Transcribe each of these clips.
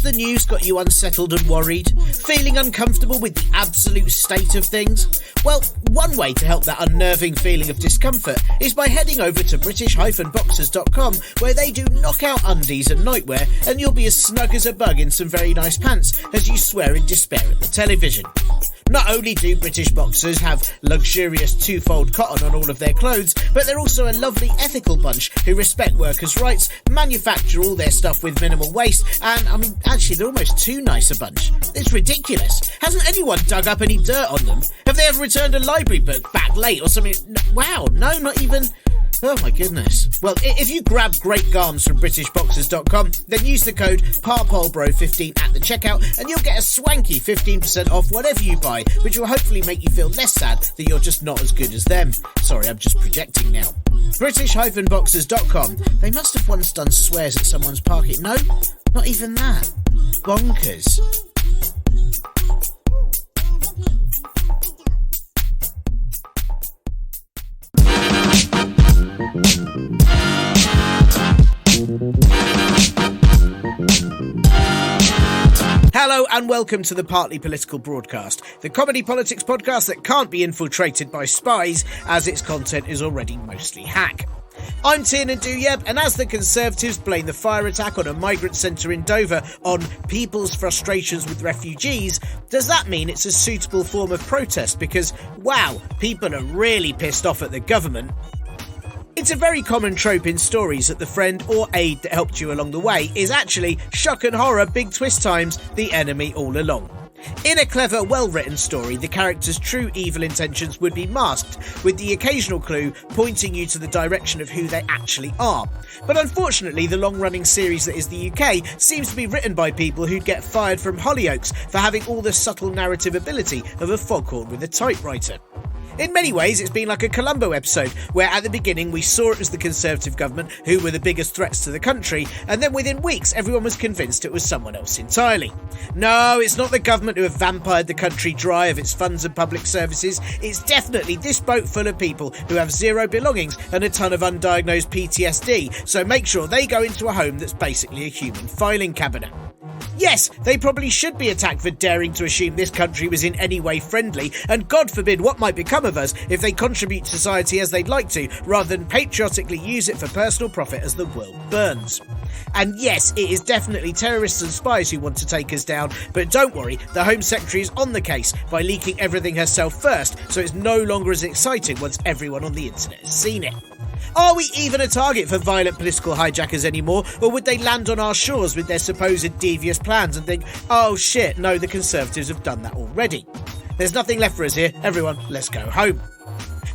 the news got you unsettled and worried? Feeling uncomfortable with the absolute state of things? Well, one way to help that unnerving feeling of discomfort is by heading over to British-Boxers.com, where they do knockout undies and nightwear, and you'll be as snug as a bug in some very nice pants as you swear in despair at the television. Not only do British Boxers have luxurious two-fold cotton on all of their clothes, but they're also a lovely ethical bunch who respect workers' rights, manufacture all their stuff with minimal waste, and, actually they're almost too nice a bunch. It's ridiculous. Hasn't anyone dug up any dirt on them? Have they ever returned a library book back late or something? Wow, no, not even... Oh my goodness. Well, if you grab great garms from BritishBoxers.com, then use the code PARPOLBRO15 at the checkout and you'll get a swanky 15% off whatever you buy, which will hopefully make you feel less sad that you're just not as good as them. Sorry, I'm just projecting now. British-Boxers.com. They must have once done swears at someone's parking. No, not even that. Bonkers. Hello and welcome to the Partly Political Broadcast, the comedy politics podcast that can't be infiltrated by spies as its content is already mostly hack. I'm Tiernan Douieb, and as the Conservatives blame the fire attack on a migrant centre in Dover on people's frustrations with refugees, does that mean it's a suitable form of protest? Because, wow, people are really pissed off at the government. It's a very common trope in stories that the friend or aide that helped you along the way is actually, shock and horror, big twist times, the enemy all along. In a clever, well-written story, the character's true evil intentions would be masked, with the occasional clue pointing you to the direction of who they actually are. But unfortunately, the long-running series that is the UK seems to be written by people who'd get fired from Hollyoaks for having all the subtle narrative ability of a foghorn with a typewriter. In many ways, it's been like a Columbo episode, where at the beginning we saw it was the Conservative government who were the biggest threats to the country, and then within weeks everyone was convinced it was someone else entirely. No, it's not the government who have vampired the country dry of its funds and public services. It's definitely this boat full of people who have zero belongings and a ton of undiagnosed PTSD, so make sure they go into a home that's basically a human filing cabinet. Yes, they probably should be attacked for daring to assume this country was in any way friendly, and God forbid what might become of us if they contribute to society as they'd like to, rather than patriotically use it for personal profit as the world burns. And yes, it is definitely terrorists and spies who want to take us down, but don't worry, the Home Secretary is on the case by leaking everything herself first, so it's no longer as exciting once everyone on the internet has seen it. Are we even a target for violent political hijackers anymore, or would they land on our shores with their supposed devious plans and think, oh shit, no, the Conservatives have done that already? There's nothing left for us here, everyone, let's go home.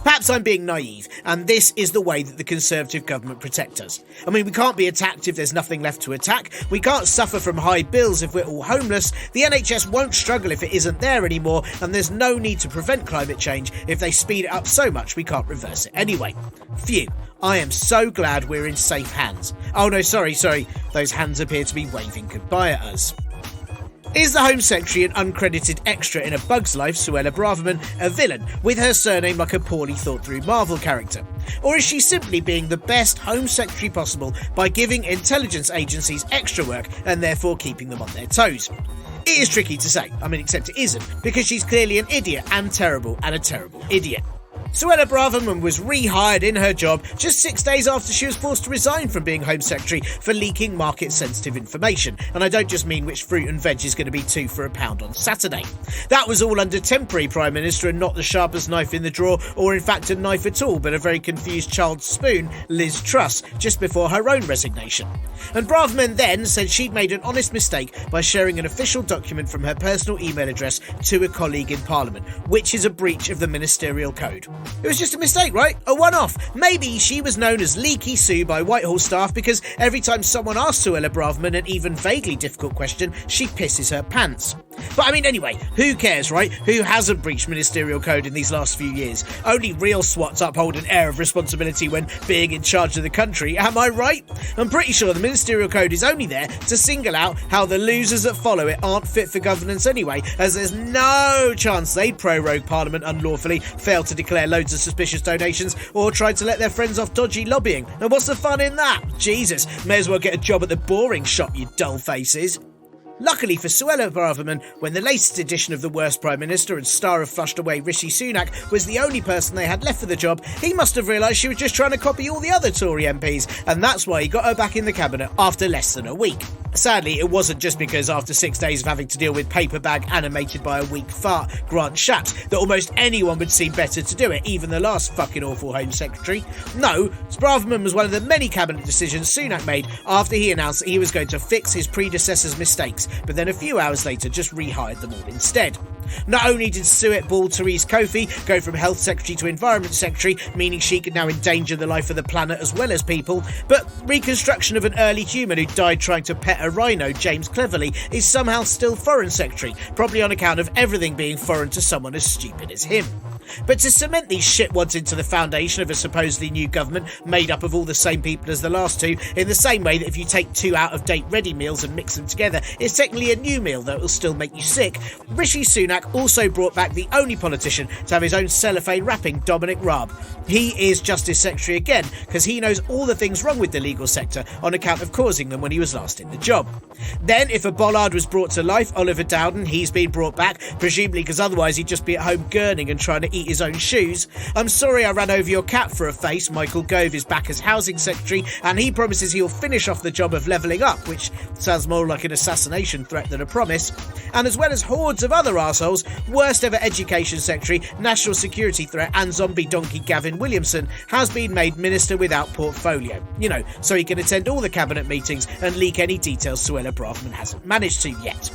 Perhaps I'm being naive, and this is the way that the Conservative government protect us. We can't be attacked if there's nothing left to attack, we can't suffer from high bills if we're all homeless, the NHS won't struggle if it isn't there anymore, and there's no need to prevent climate change if they speed it up so much we can't reverse it anyway. Phew, I am so glad we're in safe hands. Oh no, sorry, those hands appear to be waving goodbye at us. Is the Home Secretary an uncredited extra in A Bug's Life, Suella Braverman, a villain, with her surname like a poorly thought-through Marvel character? Or is she simply being the best Home Secretary possible by giving intelligence agencies extra work and therefore keeping them on their toes? It is tricky to say, except it isn't, because she's clearly an idiot and a terrible idiot. Suella Braverman was rehired in her job just 6 days after she was forced to resign from being Home Secretary for leaking market-sensitive information, and I don't just mean which fruit and veg is going to be £2 for £1 on Saturday. That was all under temporary Prime Minister and not the sharpest knife in the drawer, or in fact a knife at all, but a very confused child's spoon, Liz Truss, just before her own resignation. And Braverman then said she'd made an honest mistake by sharing an official document from her personal email address to a colleague in Parliament, which is a breach of the ministerial code. It was just a mistake, right? A one-off. Maybe she was known as Leaky Sue by Whitehall staff because every time someone asks Suella Braverman an even vaguely difficult question, she pisses her pants. But anyway, who cares, right? Who hasn't breached ministerial code in these last few years? Only real swats uphold an air of responsibility when being in charge of the country, am I right? I'm pretty sure the ministerial code is only there to single out how the losers that follow it aren't fit for governance anyway, as there's no chance they'd prorogue Parliament unlawfully, fail to declare loads of suspicious donations, or try to let their friends off dodgy lobbying. And what's the fun in that? Jesus, may as well get a job at the boring shop, you dull faces. Luckily for Suella Braverman, when the latest edition of the worst Prime Minister and star of Flushed Away Rishi Sunak was the only person they had left for the job, he must have realised she was just trying to copy all the other Tory MPs, and that's why he got her back in the cabinet after less than a week. Sadly, it wasn't just because after 6 days of having to deal with paper bag animated by a weak fart, Grant Shapps, that almost anyone would seem better to do it, even the last fucking awful Home Secretary. No, Braverman was one of the many cabinet decisions Sunak made after he announced that he was going to fix his predecessor's mistakes, but then a few hours later just rehired them all instead. Not only did Suet Ball Therese Kofi go from Health Secretary to Environment Secretary, meaning she could now endanger the life of the planet as well as people, but reconstruction of an early human who died trying to pet a rhino, James Cleverly, is somehow still Foreign Secretary, probably on account of everything being foreign to someone as stupid as him. But to cement these shitwads into the foundation of a supposedly new government made up of all the same people as the last two, in the same way that if you take 2 out-of-date ready meals and mix them together, it's technically a new meal that will still make you sick, Rishi Sunak also brought back the only politician to have his own cellophane wrapping, Dominic Raab. He is Justice Secretary again, because he knows all the things wrong with the legal sector on account of causing them when he was last in the job. Then, if a bollard was brought to life, Oliver Dowden, he's been brought back, presumably because otherwise he'd just be at home gurning and trying to eat his own shoes. I'm sorry I ran over your cat for a face. Michael Gove is back as Housing Secretary, and he promises he'll finish off the job of levelling up, which sounds more like an assassination threat than a promise. And as well as hordes of other arseholes, worst ever Education Secretary, National Security Threat and zombie donkey Gavin Williamson has been made Minister without portfolio. You know, so he can attend all the cabinet meetings and leak any details Suella Braverman hasn't managed to yet.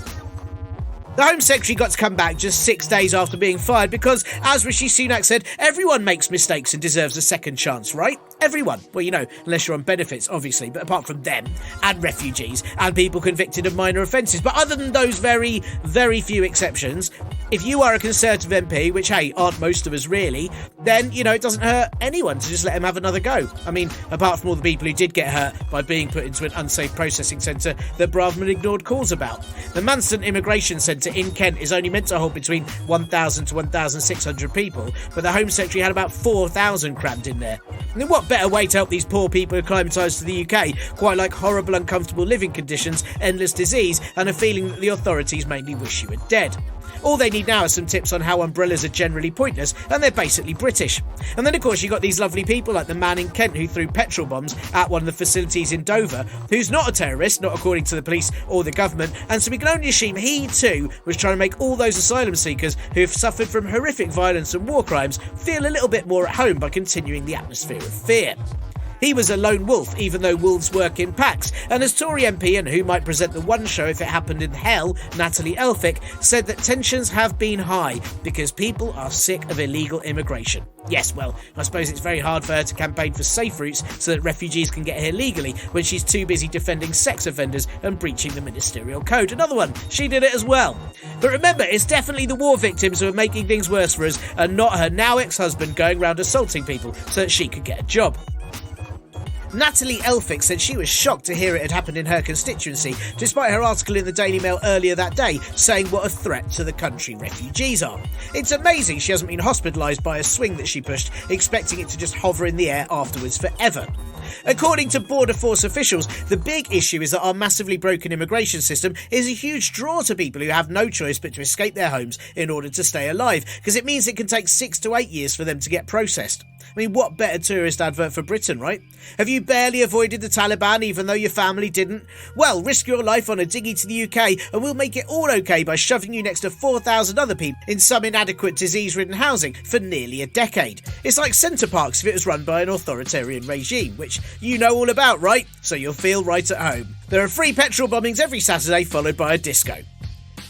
The Home Secretary got to come back just 6 days after being fired because, as Rishi Sunak said, everyone makes mistakes and deserves a second chance, right? Everyone. Well, you know, unless you're on benefits, obviously, but apart from them, and refugees, and people convicted of minor offences. But other than those very, very few exceptions, if you are a Conservative MP, which, hey, aren't most of us really, then, you know, it doesn't hurt anyone to just let him have another go. I mean, apart from all the people who did get hurt by being put into an unsafe processing centre that Braverman ignored calls about. The Manston Immigration Centre in Kent is only meant to hold between 1,000 to 1,600 people, but the Home Secretary had about 4,000 crammed in there. And then what better way to help these poor people acclimatise to the UK, quite like horrible, uncomfortable living conditions, endless disease, and a feeling that the authorities mainly wish you were dead. All they need now are some tips on how umbrellas are generally pointless, and they're basically British. And then, of course, you got these lovely people like the man in Kent who threw petrol bombs at one of the facilities in Dover, who's not a terrorist, not according to the police or the government, and so we can only assume he, too, was trying to make all those asylum seekers who've suffered from horrific violence and war crimes feel a little bit more at home by continuing the atmosphere of fear. He was a lone wolf, even though wolves work in packs, and as Tory MP and who might present the one show if it happened in hell, Natalie Elphicke, said that tensions have been high because people are sick of illegal immigration. Yes, well, I suppose it's very hard for her to campaign for safe routes so that refugees can get here legally when she's too busy defending sex offenders and breaching the ministerial code. Another one, she did it as well. But remember, it's definitely the war victims who are making things worse for us and not her now ex-husband going around assaulting people so that she could get a job. Natalie Elphicke said she was shocked to hear it had happened in her constituency, despite her article in the Daily Mail earlier that day saying what a threat to the country refugees are. It's amazing she hasn't been hospitalised by a swing that she pushed, expecting it to just hover in the air afterwards forever. According to Border Force officials, the big issue is that our massively broken immigration system is a huge draw to people who have no choice but to escape their homes in order to stay alive, because it means it can take 6 to 8 years for them to get processed. I mean, what better tourist advert for Britain, right? Have you barely avoided the Taliban even though your family didn't? Well, risk your life on a dinghy to the UK and we'll make it all okay by shoving you next to 4,000 other people in some inadequate disease-ridden housing for nearly a decade. It's like Centre Parks if it was run by an authoritarian regime, which you know all about, right? So you'll feel right at home. There are free petrol bombings every Saturday followed by a disco.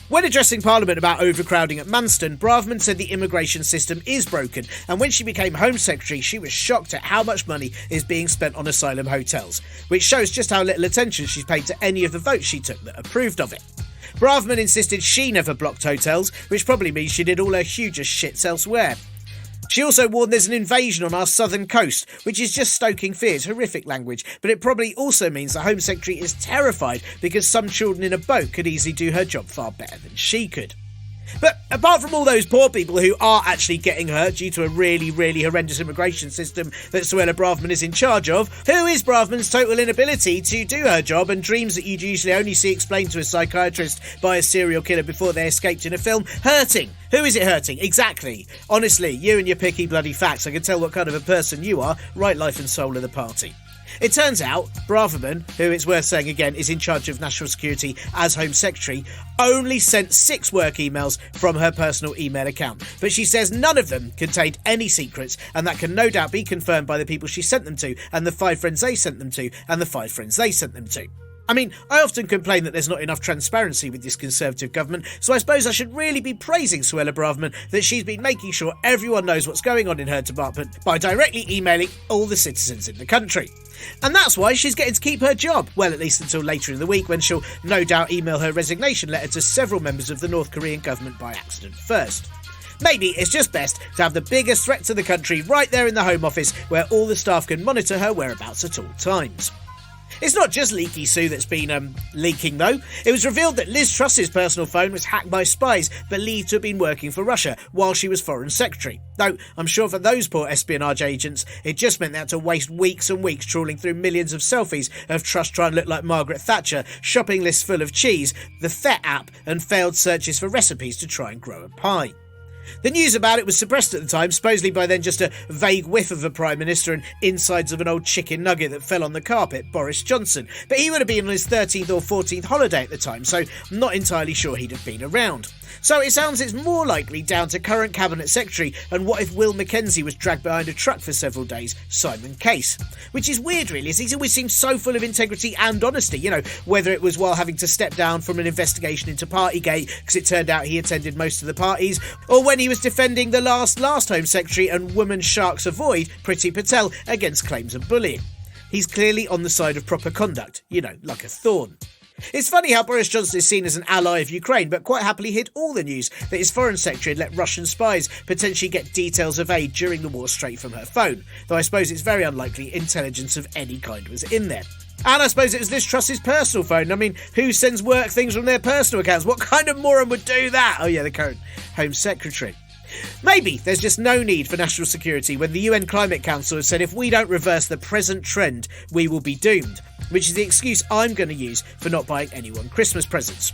When addressing Parliament about overcrowding at Manston, Braverman said the immigration system is broken, and when she became Home Secretary, she was shocked at how much money is being spent on asylum hotels, which shows just how little attention she's paid to any of the votes she took that approved of it. Braverman insisted she never blocked hotels, which probably means she did all her hugest shits elsewhere. She also warned there's an invasion on our southern coast, which is just stoking fears, horrific language, but it probably also means the Home Secretary is terrified because some children in a boat could easily do her job far better than she could. But apart from all those poor people who are actually getting hurt due to a really, really horrendous immigration system that Suella Braverman is in charge of, who is Braverman's total inability to do her job and dreams that you'd usually only see explained to a psychiatrist by a serial killer before they escaped in a film hurting? Who is it hurting? Exactly. Honestly, you and your picky bloody facts, I can tell what kind of a person you are, right life and soul of the party. It turns out Braverman, who it's worth saying again is in charge of national security as Home Secretary, only sent 6 work emails from her personal email account. But she says none of them contained any secrets, and that can no doubt be confirmed by the people she sent them to, and the 5 friends they sent them to, and the 5 friends they sent them to. I mean, I often complain that there's not enough transparency with this Conservative government, so I suppose I should really be praising Suella Braverman that she's been making sure everyone knows what's going on in her department by directly emailing all the citizens in the country. And that's why she's getting to keep her job, well, at least until later in the week when she'll no doubt email her resignation letter to several members of the North Korean government by accident first. Maybe it's just best to have the biggest threat to the country right there in the Home Office where all the staff can monitor her whereabouts at all times. It's not just Leaky Sue that's been leaking though. It was revealed that Liz Truss's personal phone was hacked by spies believed to have been working for Russia while she was Foreign Secretary. Though I'm sure for those poor espionage agents, it just meant they had to waste weeks and weeks trawling through millions of selfies of Truss trying to look like Margaret Thatcher, shopping lists full of cheese, the FET app, and failed searches for recipes to try and grow a pie. The news about it was suppressed at the time, supposedly by then just a vague whiff of a Prime Minister and insides of an old chicken nugget that fell on the carpet, Boris Johnson. But he would have been on his 13th or 14th holiday at the time, so I'm not entirely sure he'd have been around. So it sounds it's more likely down to current Cabinet Secretary and what if Will Mackenzie was dragged behind a truck for several days, Simon Case. Which is weird really, as he's always seemed so full of integrity and honesty, you know, whether it was while having to step down from an investigation into Partygate because it turned out he attended most of the parties, or when he was defending the last Home Secretary and woman sharks avoid, Priti Patel, against claims of bullying. He's clearly on the side of proper conduct, you know, like a thorn. It's funny how Boris Johnson is seen as an ally of Ukraine, but quite happily hid all the news that his Foreign Secretary had let Russian spies potentially get details of aid during the war straight from her phone, though I suppose it's very unlikely intelligence of any kind was in there. And I suppose it was Liz Truss's personal phone. I mean, who sends work things from their personal accounts? What kind of moron would do that? Oh yeah, the current Home Secretary. Maybe there's just no need for national security when the UN Climate Council has said if we don't reverse the present trend, we will be doomed, which is the excuse I'm going to use for not buying anyone Christmas presents.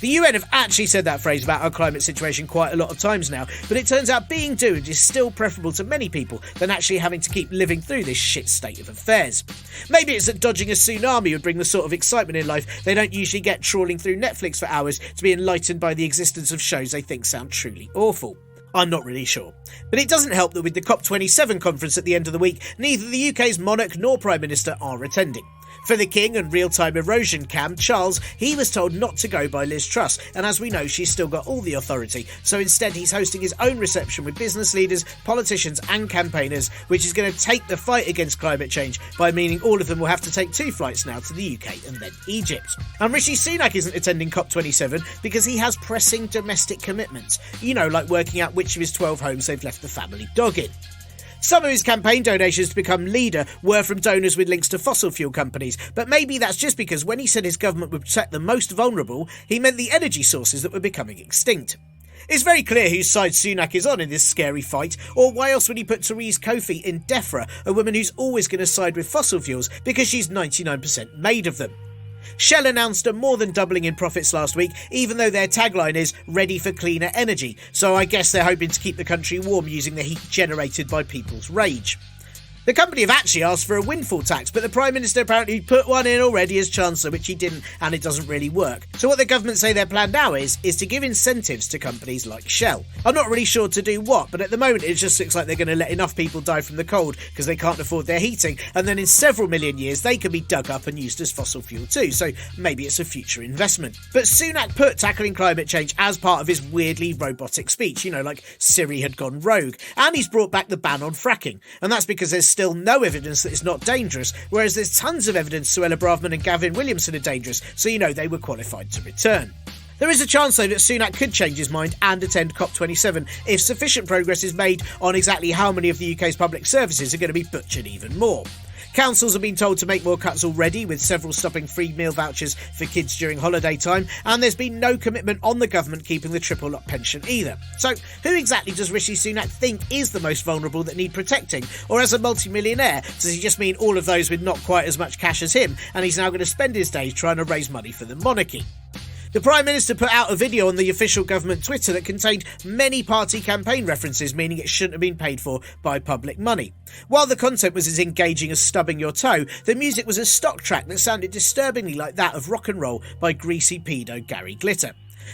The UN have actually said that phrase about our climate situation quite a lot of times now, but it turns out being doomed is still preferable to many people than actually having to keep living through this shit state of affairs. Maybe it's that dodging a tsunami would bring the sort of excitement in life they don't usually get trawling through Netflix for hours to be enlightened by the existence of shows they think sound truly awful. I'm not really sure. But it doesn't help that with the COP27 conference at the end of the week, neither the UK's monarch nor Prime Minister are attending. For the King and real-time erosion cam, Charles, he was told not to go by Liz Truss, and as we know, she's still got all the authority, so instead he's hosting his own reception with business leaders, politicians and campaigners, which is going to take the fight against climate change by meaning all of them will have to take 2 flights now to the UK and then Egypt. And Rishi Sunak isn't attending COP27 because he has pressing domestic commitments, you know, like working out which of his 12 homes they've left the family dog in. Some of his campaign donations to become leader were from donors with links to fossil fuel companies, but maybe that's just because when he said his government would protect the most vulnerable, he meant the energy sources that were becoming extinct. It's very clear whose side Sunak is on in this scary fight, or why else would he put Therese Coffey in DEFRA, a woman who's always going to side with fossil fuels because she's 99% made of them. Shell announced a more than doubling in profits last week, even though their tagline is ready for cleaner energy, so I guess they're hoping to keep the country warm using the heat generated by people's rage. The company have actually asked for a windfall tax, but the Prime Minister apparently put one in already as Chancellor, which he didn't, and it doesn't really work. So what the government say their plan now is to give incentives to companies like Shell. I'm not really sure to do what, but at the moment it just looks like they're going to let enough people die from the cold because they can't afford their heating, and then in several million years they can be dug up and used as fossil fuel too, so maybe it's a future investment. But Sunak put tackling climate change as part of his weirdly robotic speech, you know, like Siri had gone rogue, and he's brought back the ban on fracking, and that's because there's still no evidence that it's not dangerous, whereas there's tons of evidence Suella Braverman and Gavin Williamson are dangerous, so you know they were qualified to return. There is a chance though that Sunak could change his mind and attend COP27 if sufficient progress is made on exactly how many of the UK's public services are going to be butchered even more. Councils have been told to make more cuts already, with several stopping free meal vouchers for kids during holiday time, and there's been no commitment on the government keeping the triple lock pension either. So who exactly does Rishi Sunak think is the most vulnerable that need protecting? Or as a multi-millionaire, does he just mean all of those with not quite as much cash as him, and he's now going to spend his days trying to raise money for the monarchy? The Prime Minister put out a video on the official government Twitter that contained many party campaign references, meaning it shouldn't have been paid for by public money. While the content was as engaging as stubbing your toe, the music was a stock track that sounded disturbingly like that of Rock and Roll by greasy pedo Gary Glitter.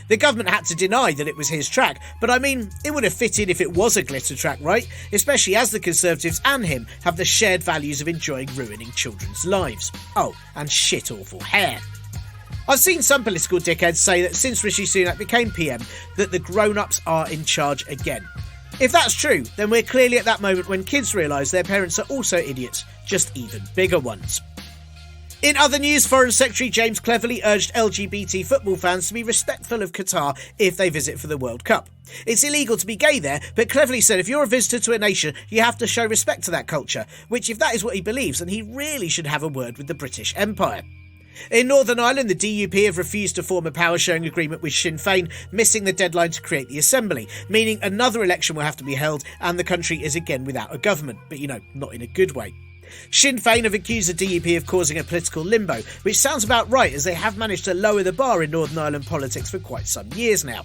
The government had to deny that it was his track, but I mean, it would have fitted if it was a Glitter track, right? Especially as the Conservatives and him have the shared values of enjoying ruining children's lives. Oh, and shit awful hair. I've seen some political dickheads say that since Rishi Sunak became PM, that the grown-ups are in charge again. If that's true, then we're clearly at that moment when kids realise their parents are also idiots, just even bigger ones. In other news, Foreign Secretary James Cleverly urged LGBT football fans to be respectful of Qatar if they visit for the World Cup. It's illegal to be gay there, but Cleverly said if you're a visitor to a nation, you have to show respect to that culture, which if that is what he believes, then he really should have a word with the British Empire. In Northern Ireland, the DUP have refused to form a power-sharing agreement with Sinn Féin, missing the deadline to create the Assembly, meaning another election will have to be held and the country is again without a government, but not in a good way. Sinn Féin have accused the DUP of causing a political limbo, which sounds about right as they have managed to lower the bar in Northern Ireland politics for quite some years now.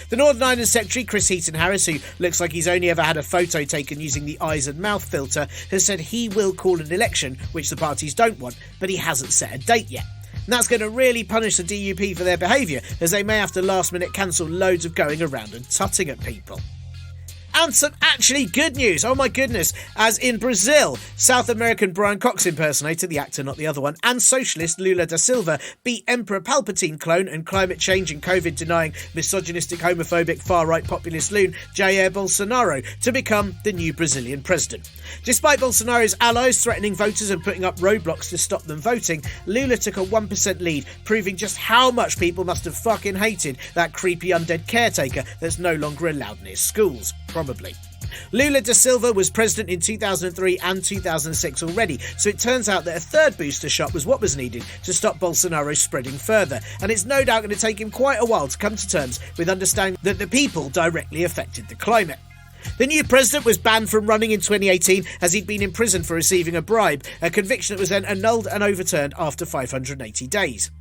The Northern Ireland Secretary, Chris Heaton-Harris, who looks like he's only ever had a photo taken using the eyes and mouth filter, has said he will call an election, which the parties don't want, but he hasn't set a date yet. And that's going to really punish the DUP for their behaviour, as they may have to last minute cancel loads of going around and tutting at people. And some actually good news, oh my goodness, as in Brazil, South American Brian Cox impersonator, the actor not the other one, and socialist Lula da Silva beat Emperor Palpatine clone and climate change and COVID denying misogynistic, homophobic, far-right populist loon Jair Bolsonaro to become the new Brazilian president. Despite Bolsonaro's allies threatening voters and putting up roadblocks to stop them voting, Lula took a 1% lead, proving just how much people must have fucking hated that creepy undead caretaker that's no longer allowed near schools. Probably. Lula da Silva was president in 2003 and 2006 already, so it turns out that a third booster shot was what was needed to stop Bolsonaro spreading further, and it's no doubt going to take him quite a while to come to terms with understanding that the people directly affected the climate. The new president was banned from running in 2018 as he'd been imprisoned for receiving a bribe, a conviction that was then annulled and overturned after 580 days.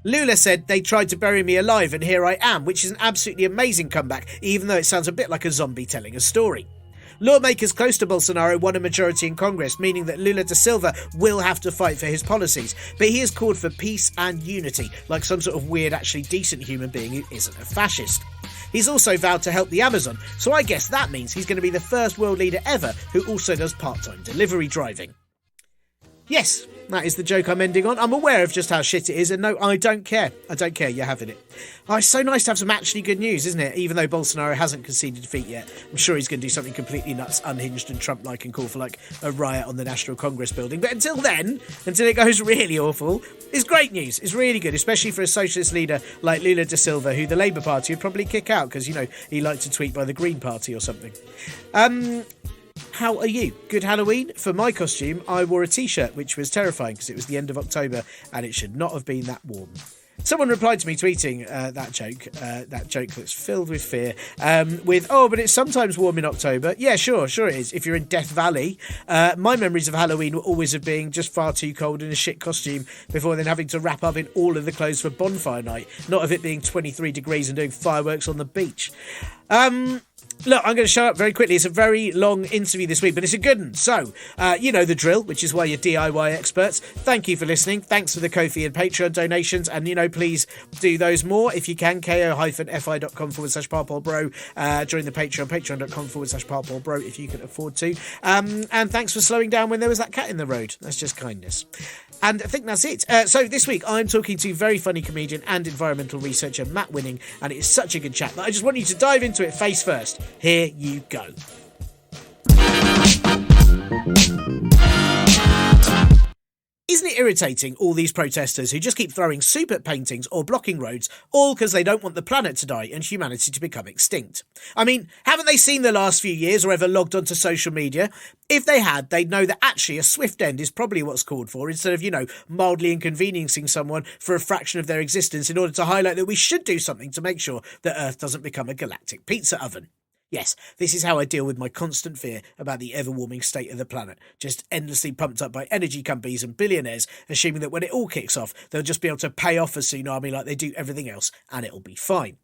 Lula said, "They tried to bury me alive and here I am," which is an absolutely amazing comeback, even though it sounds a bit like a zombie telling a story. Lawmakers close to Bolsonaro won a majority in Congress, meaning that Lula da Silva will have to fight for his policies, but he has called for peace and unity, like some sort of weird, actually decent human being who isn't a fascist. He's also vowed to help the Amazon, so I guess that means he's going to be the first world leader ever who also does part-time delivery driving. Yes, that is the joke I'm ending on. I'm aware of just how shit it is, and no, I don't care. I don't care, you're having it. Oh, it's so nice to have some actually good news, isn't it? Even though Bolsonaro hasn't conceded defeat yet. I'm sure he's going to do something completely nuts, unhinged and Trump-like and call for, a riot on the National Congress building. But until then, until it goes really awful, it's great news. It's really good, especially for a socialist leader like Lula da Silva, who the Labour Party would probably kick out because, he liked to tweet by the Green Party or something. How are you? Good Halloween? For my costume, I wore a t-shirt, which was terrifying because it was the end of October and it should not have been that warm. Someone replied to me tweeting that joke that's filled with fear, but it's sometimes warm in October. Yeah, sure it is. If you're in Death Valley, my memories of Halloween were always of being just far too cold in a shit costume before then having to wrap up in all of the clothes for bonfire night, not of it being 23 degrees and doing fireworks on the beach. Look, I'm going to shut up very quickly. It's a very long interview this week, but it's a good one. So, you know the drill, which is why you're DIY experts. Thank you for listening. Thanks for the Ko-fi and Patreon donations. And, please do those more if you can. ko-fi.com/parpolbro. Join the Patreon, patreon.com/parpolbro if you can afford to. And thanks for slowing down when there was that cat in the road. That's just kindness. And I think that's it. So this week I'm talking to very funny comedian and environmental researcher Matt Winning, and it is such a good chat that I just want you to dive into it face first. Here you go. Isn't it irritating, all these protesters who just keep throwing soup at paintings or blocking roads, all because they don't want the planet to die and humanity to become extinct? I mean, haven't they seen the last few years or ever logged onto social media? If they had, they'd know that actually a swift end is probably what's called for, instead of, mildly inconveniencing someone for a fraction of their existence in order to highlight that we should do something to make sure that Earth doesn't become a galactic pizza oven. Yes, this is how I deal with my constant fear about the ever-warming state of the planet, just endlessly pumped up by energy companies and billionaires, assuming that when it all kicks off, they'll just be able to pay off a tsunami like they do everything else, and it'll be fine.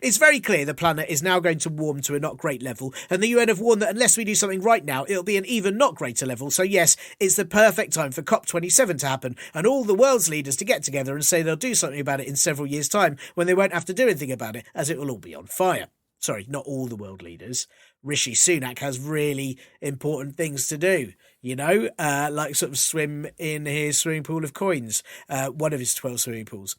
It's very clear the planet is now going to warm to a not great level, and the UN have warned that unless we do something right now, it'll be an even not greater level. So yes, it's the perfect time for COP27 to happen, and all the world's leaders to get together and say they'll do something about it in several years' time, when they won't have to do anything about it, as it will all be on fire. Sorry, not all the world leaders. Rishi Sunak has really important things to do, like sort of swim in his swimming pool of coins, one of his 12 swimming pools.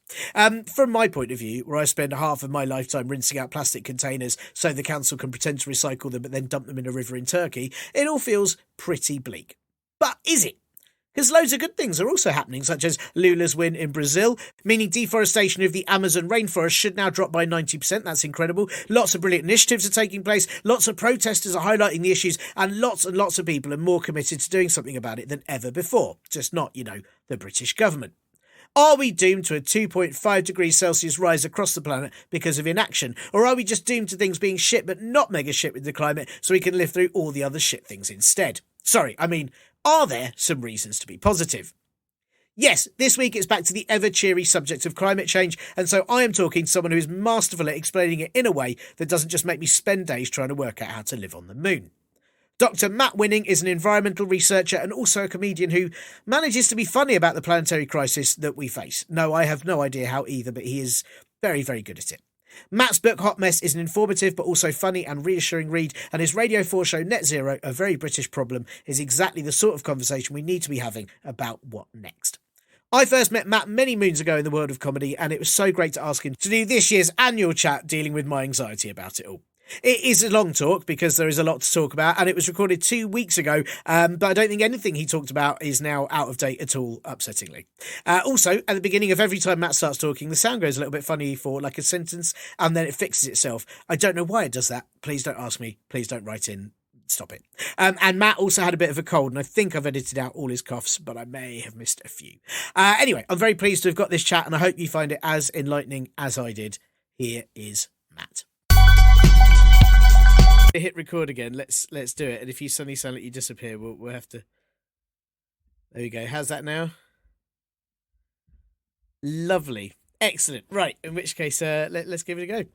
From my point of view, where I spend half of my lifetime rinsing out plastic containers so the council can pretend to recycle them but then dump them in a river in Turkey, it all feels pretty bleak. But is it? Because loads of good things are also happening, such as Lula's win in Brazil, meaning deforestation of the Amazon rainforest should now drop by 90%. That's incredible. Lots of brilliant initiatives are taking place. Lots of protesters are highlighting the issues, and lots of people are more committed to doing something about it than ever before. Just not, the British government. Are we doomed to a 2.5 degrees Celsius rise across the planet because of inaction? Or are we just doomed to things being shit but not mega shit with the climate so we can live through all the other shit things instead? Are there some reasons to be positive? Yes, this week it's back to the ever-cheery subject of climate change, and so I am talking to someone who is masterful at explaining it in a way that doesn't just make me spend days trying to work out how to live on the moon. Dr. Matt Winning is an environmental researcher and also a comedian who manages to be funny about the planetary crisis that we face. No, I have no idea how either, but he is very, very good at it. Matt's book Hot Mess is an informative but also funny and reassuring read, and his Radio 4 show Net Zero, A Very British Problem, is exactly the sort of conversation we need to be having about what next. I first met Matt many moons ago in the world of comedy, and it was so great to ask him to do this year's annual chat dealing with my anxiety about it all. It is a long talk because there is a lot to talk about, and it was recorded 2 weeks ago, but I don't think anything he talked about is now out of date at all, upsettingly. Also, at the beginning of every time Matt starts talking, the sound goes a little bit funny for like a sentence, and then it fixes itself. I don't know why it does that. Please don't ask me. Please don't write in. Stop it. And Matt also had a bit of a cold, and I think I've edited out all his coughs, but I may have missed a few. Anyway, I'm very pleased to have got this chat, and I hope you find it as enlightening as I did. Here is Matt. Hit record again. Let's do it. And if you suddenly sound like you disappear, we'll have to. There we go. How's that now? Lovely, excellent. Right. In which case, let's give it a go.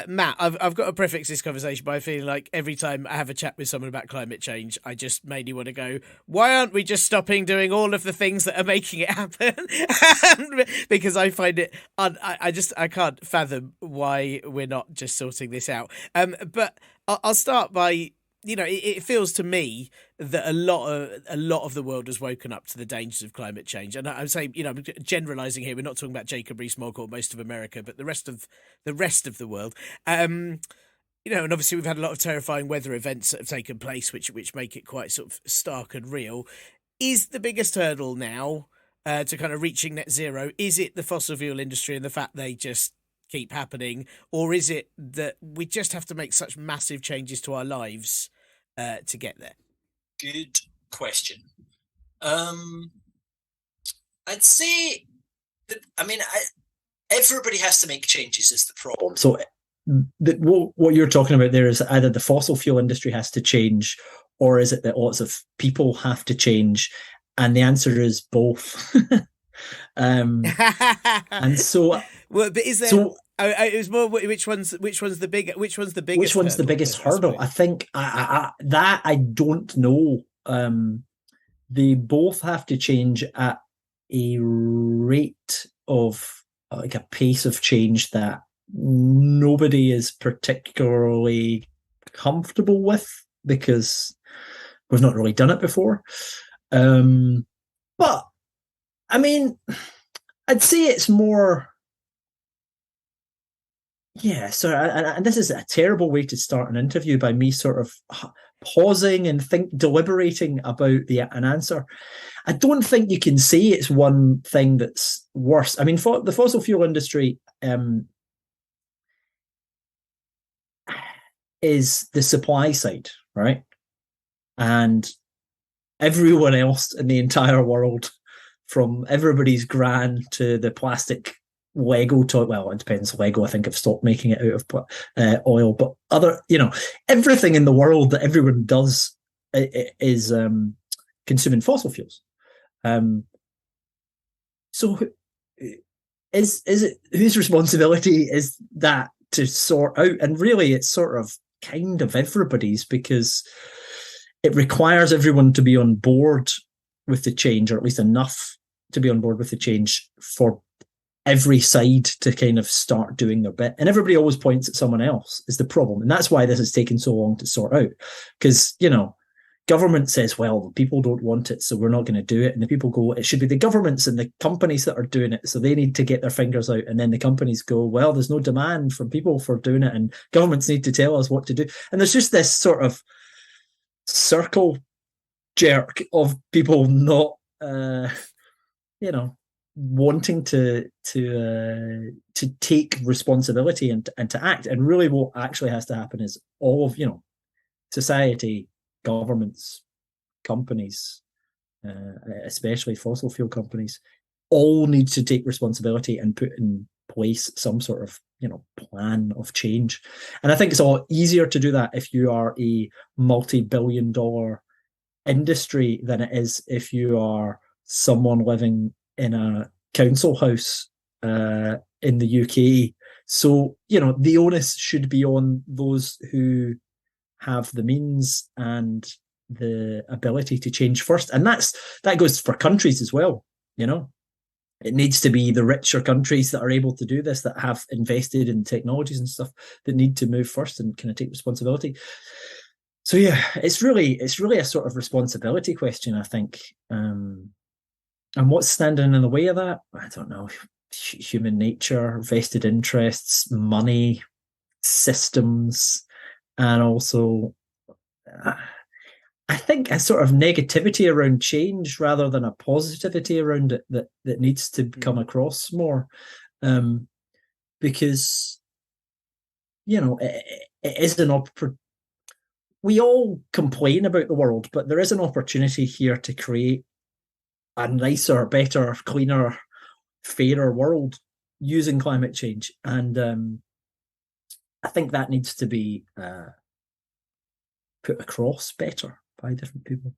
Matt, I've got to prefix this conversation by feeling like every time I have a chat with someone about climate change, I just mainly want to go, why aren't we just stopping doing all of the things that are making it happen? Because I find it, I can't fathom why we're not just sorting this out. But I'll start by, it feels to me that a lot of the world has woken up to the dangers of climate change. And I'm saying, I'm generalising here. We're not talking about Jacob Rees-Mogg or most of America, but the rest of the world. And obviously we've had a lot of terrifying weather events that have taken place, which make it quite sort of stark and real. Is the biggest hurdle now to kind of reaching net zero? Is it the fossil fuel industry and the fact they just keep happening, or is it that we just have to make such massive changes to our lives to get there? Good question. I'd say that, everybody has to make changes is the problem. So what you're talking about there is either the fossil fuel industry has to change, or is it that lots of people have to change? And the answer is both. And so, well, but is there? So, it was more which one's the biggest hurdle? I think that I don't know. They both have to change at a rate of like a pace of change that nobody is particularly comfortable with because we've not really done it before. But I'd say it's more. Yeah, so and this is a terrible way to start an interview by me sort of pausing and deliberating about an answer. I don't think you can say it's one thing that's worse. I mean, for the fossil fuel industry is the supply side, right? And everyone else in the entire world, from everybody's gran to the plastic Lego toy. Well, it depends. Lego, I think, have stopped making it out of oil, but everything in the world that everyone does is consuming fossil fuels. So, is it whose responsibility is that to sort out? And really, it's sort of kind of everybody's, because it requires everyone to be on board with the change, or at least enough to be on board with the change for every side to kind of start doing their bit. And everybody always points at someone else is the problem. And that's why this has taken so long to sort out. Because, government says, well, the people don't want it, so we're not going to do it. And the people go, it should be the governments and the companies that are doing it, so they need to get their fingers out. And then the companies go, well, there's no demand from people for doing it, and governments need to tell us what to do. And there's just this sort of circle jerk of people not, wanting to take responsibility and to act. And really, what actually has to happen is all of society, governments, companies, especially fossil fuel companies, all need to take responsibility and put in place some sort of plan of change. And I think it's all easier to do that if you are a multi-billion-dollar industry than it is if you are someone living in a council house in the UK. So, the onus should be on those who have the means and the ability to change first. And that goes for countries as well. It needs to be the richer countries that are able to do this, that have invested in technologies and stuff, that need to move first and kind of take responsibility. So yeah, it's really a sort of responsibility question, I think. And what's standing in the way of that? I don't know. Human nature, vested interests, money, systems, and also I think a sort of negativity around change rather than a positivity around it that needs to come across more, because it is an opportunity. We all complain about the world, but there is an opportunity here to create a nicer, better, cleaner, fairer world using climate change. And I think that needs to be put across better by different people.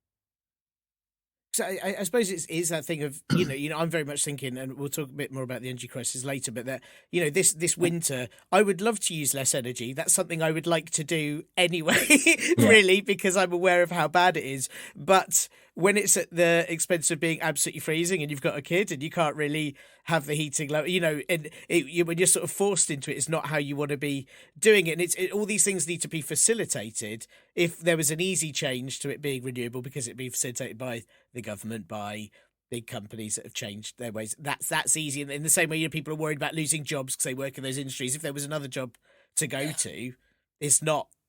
So I suppose it's that thing of I'm very much thinking, and we'll talk a bit more about the energy crisis later, but that this winter I would love to use less energy. That's something I would like to do anyway, really, because I'm aware of how bad it is. But when it's at the expense of being absolutely freezing, and you've got a kid and you can't really have the heating, and when you're sort of forced into it, it's not how you want to be doing it. And all these things need to be facilitated. If there was an easy change to it being renewable, because it'd be facilitated by the government, by big companies that have changed their ways, that's easy. And in the same way, people are worried about losing jobs because they work in those industries. If there was another job to go to,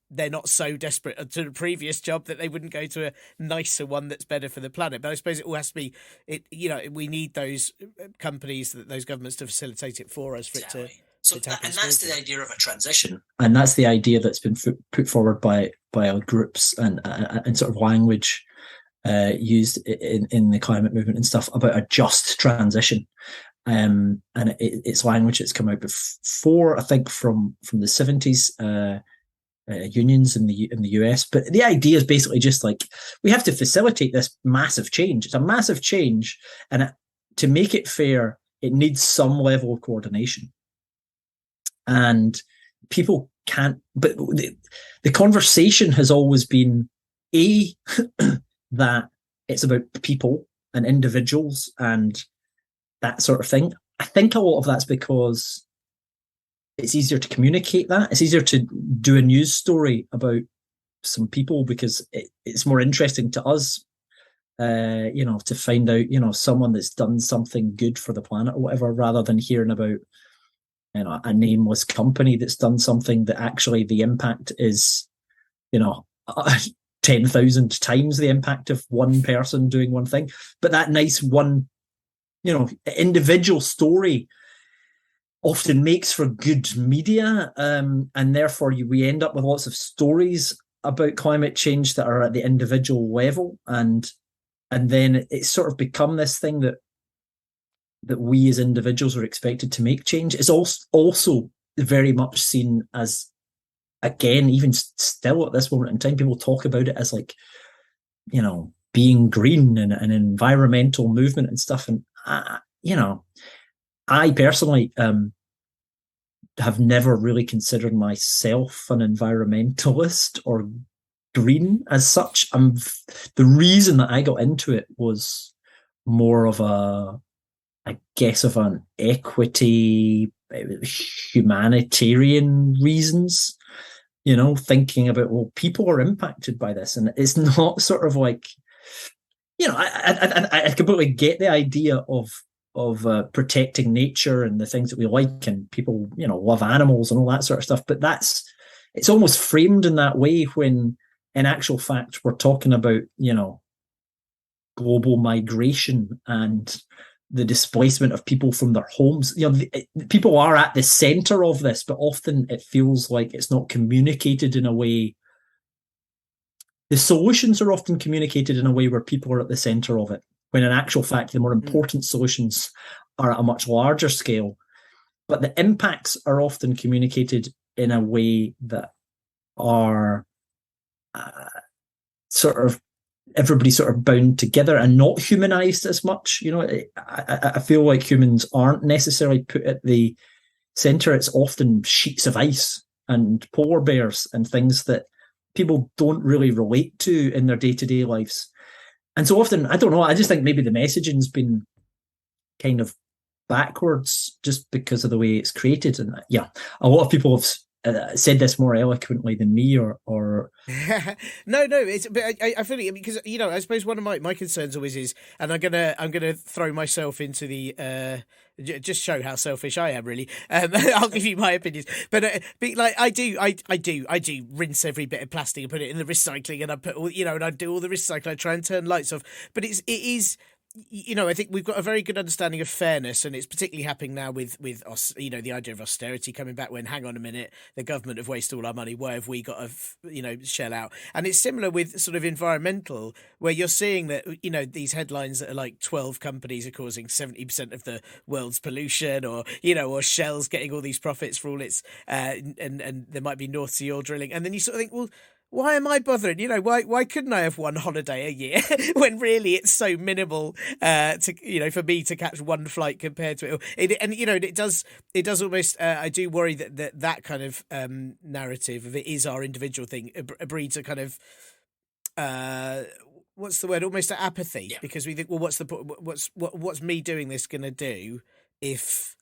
they're not so desperate to the previous job that they wouldn't go to a nicer one that's better for the planet. But I suppose it all has to be, we need those companies, those governments to facilitate it for us. And that's the idea of a transition. And that's the idea that's been put forward by our groups and sort of language used in the climate movement and stuff about a just transition. And it's language that's come out before, I think, from the 70s. Unions in the US, but the idea is basically just like, we have to facilitate this massive change. It's a massive change, and to make it fair, it needs some level of coordination. And people can't. But the conversation has always been that it's about people and individuals and that sort of thing. I think a lot of that's because it's easier to communicate that. It's easier to do a news story about some people because it's more interesting to us, to find out, someone that's done something good for the planet or whatever, rather than hearing about, a nameless company that's done something that actually the impact is, 10,000 times the impact of one person doing one thing. But that nice one, individual story often makes for good media, and therefore we end up with lots of stories about climate change that are at the individual level, and then it's sort of become this thing that we as individuals are expected to make change. It's also very much seen as, again, even still at this moment in time, people talk about it as like, being green and an environmental movement and stuff. And, I personally have never really considered myself an environmentalist or green as such. The reason that I got into it was more of an equity, humanitarian reasons, thinking about, well, people are impacted by this. And it's not sort of like, I completely get the idea of protecting nature and the things that we like, and people, love animals and all that sort of stuff. But it's almost framed in that way when in actual fact, we're talking about, global migration and the displacement of people from their homes. People are at the center of this, but often it feels like it's not communicated in a way. The solutions are often communicated in a way where people are at the center of it, when in actual fact, the more important solutions are at a much larger scale. But the impacts are often communicated in a way that are sort of everybody sort of bound together and not humanized as much. I feel like humans aren't necessarily put at the center. It's often sheets of ice and polar bears and things that people don't really relate to in their day-to-day lives. And so often, I don't know, I just think maybe the messaging's been kind of backwards just because of the way it's created. And a lot of people have said this more eloquently than me, or no, it's, but I feel it, because I suppose one of my concerns always is, and I'm gonna throw myself into the just show how selfish I am, really. I'll give you my opinions, but like I do rinse every bit of plastic and put it in the recycling, and I put all, and I do all the recycling. I try and turn lights off, but it is. I think we've got a very good understanding of fairness, and it's particularly happening now with us. The idea of austerity coming back. When, hang on a minute, the government have wasted all our money. Why have we got to, shell out? And it's similar with sort of environmental, where you're seeing that these headlines that are like 12 companies are causing 70% of the world's pollution, or Shell's getting all these profits for all its and there might be North Sea oil drilling, and then you sort of think, well, why am I bothering? Why couldn't I have one holiday a year when really it's so minimal for me to catch one flight compared to it. And it does almost. I do worry that kind of narrative of it is our individual thing breeds a kind of what's the word? Almost an apathy, because we think, well, what's me doing this going to do if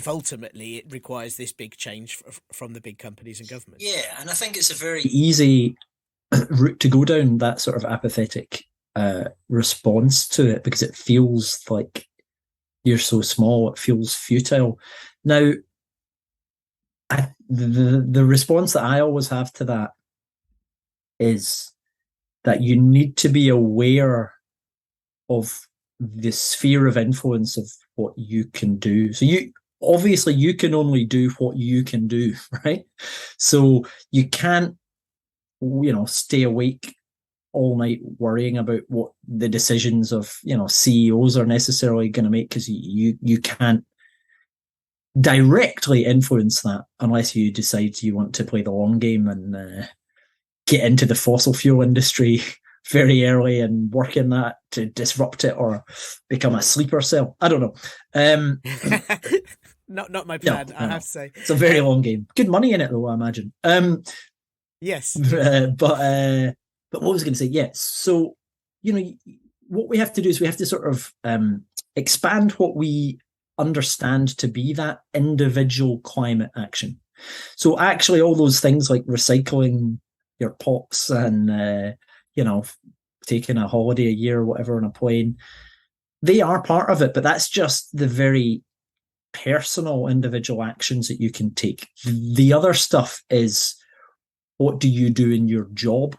ultimately it requires this big change from the big companies and governments? Yeah, and I think it's a very easy route to go down, that sort of apathetic response to it, because it feels like you're so small, it feels futile. Now, the response that I always have to that is that you need to be aware of the sphere of influence of what you can do. So obviously you can only do what you can do, right? So you can't, stay awake all night worrying about what the decisions of, CEOs are necessarily going to make, because you can't directly influence that unless you decide you want to play the long game and get into the fossil fuel industry very early and work in that to disrupt it, or become a sleeper cell. I don't know. Not my plan, no, I have to say. It's a very long game. Good money in it, though, I imagine. Yes. But what was I going to say? Yeah. So, what we have to do is we have to sort of expand what we understand to be that individual climate action. So actually all those things like recycling your pots and, taking a holiday a year or whatever on a plane, they are part of it, but that's just the very personal individual actions that you can take. The other stuff is, what do you do in your job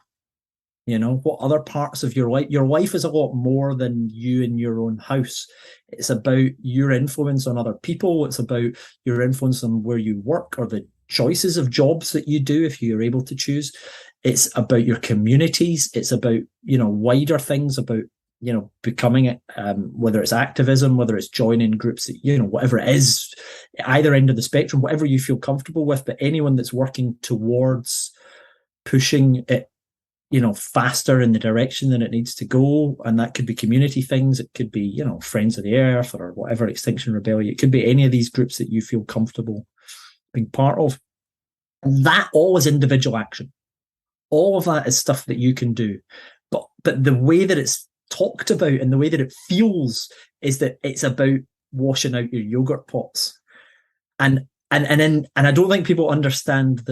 You know, what other parts of your life is a lot more than you in your own house. It's about your influence on other people. It's about your influence on where you work or the choices of jobs that you do if you're able to choose. It's about your communities. It's about, wider things about, becoming it, whether it's activism, whether it's joining groups that, whatever it is, either end of the spectrum, whatever you feel comfortable with, but anyone that's working towards pushing it faster in the direction that it needs to go. And that could be community things. It could be, Friends of the Earth or whatever, Extinction Rebellion. It could be any of these groups that you feel comfortable being part of. And that all is individual action. All of that is stuff that you can do. But the way that it's talked about and the way that it feels is that it's about washing out your yogurt pots. And I don't think people understand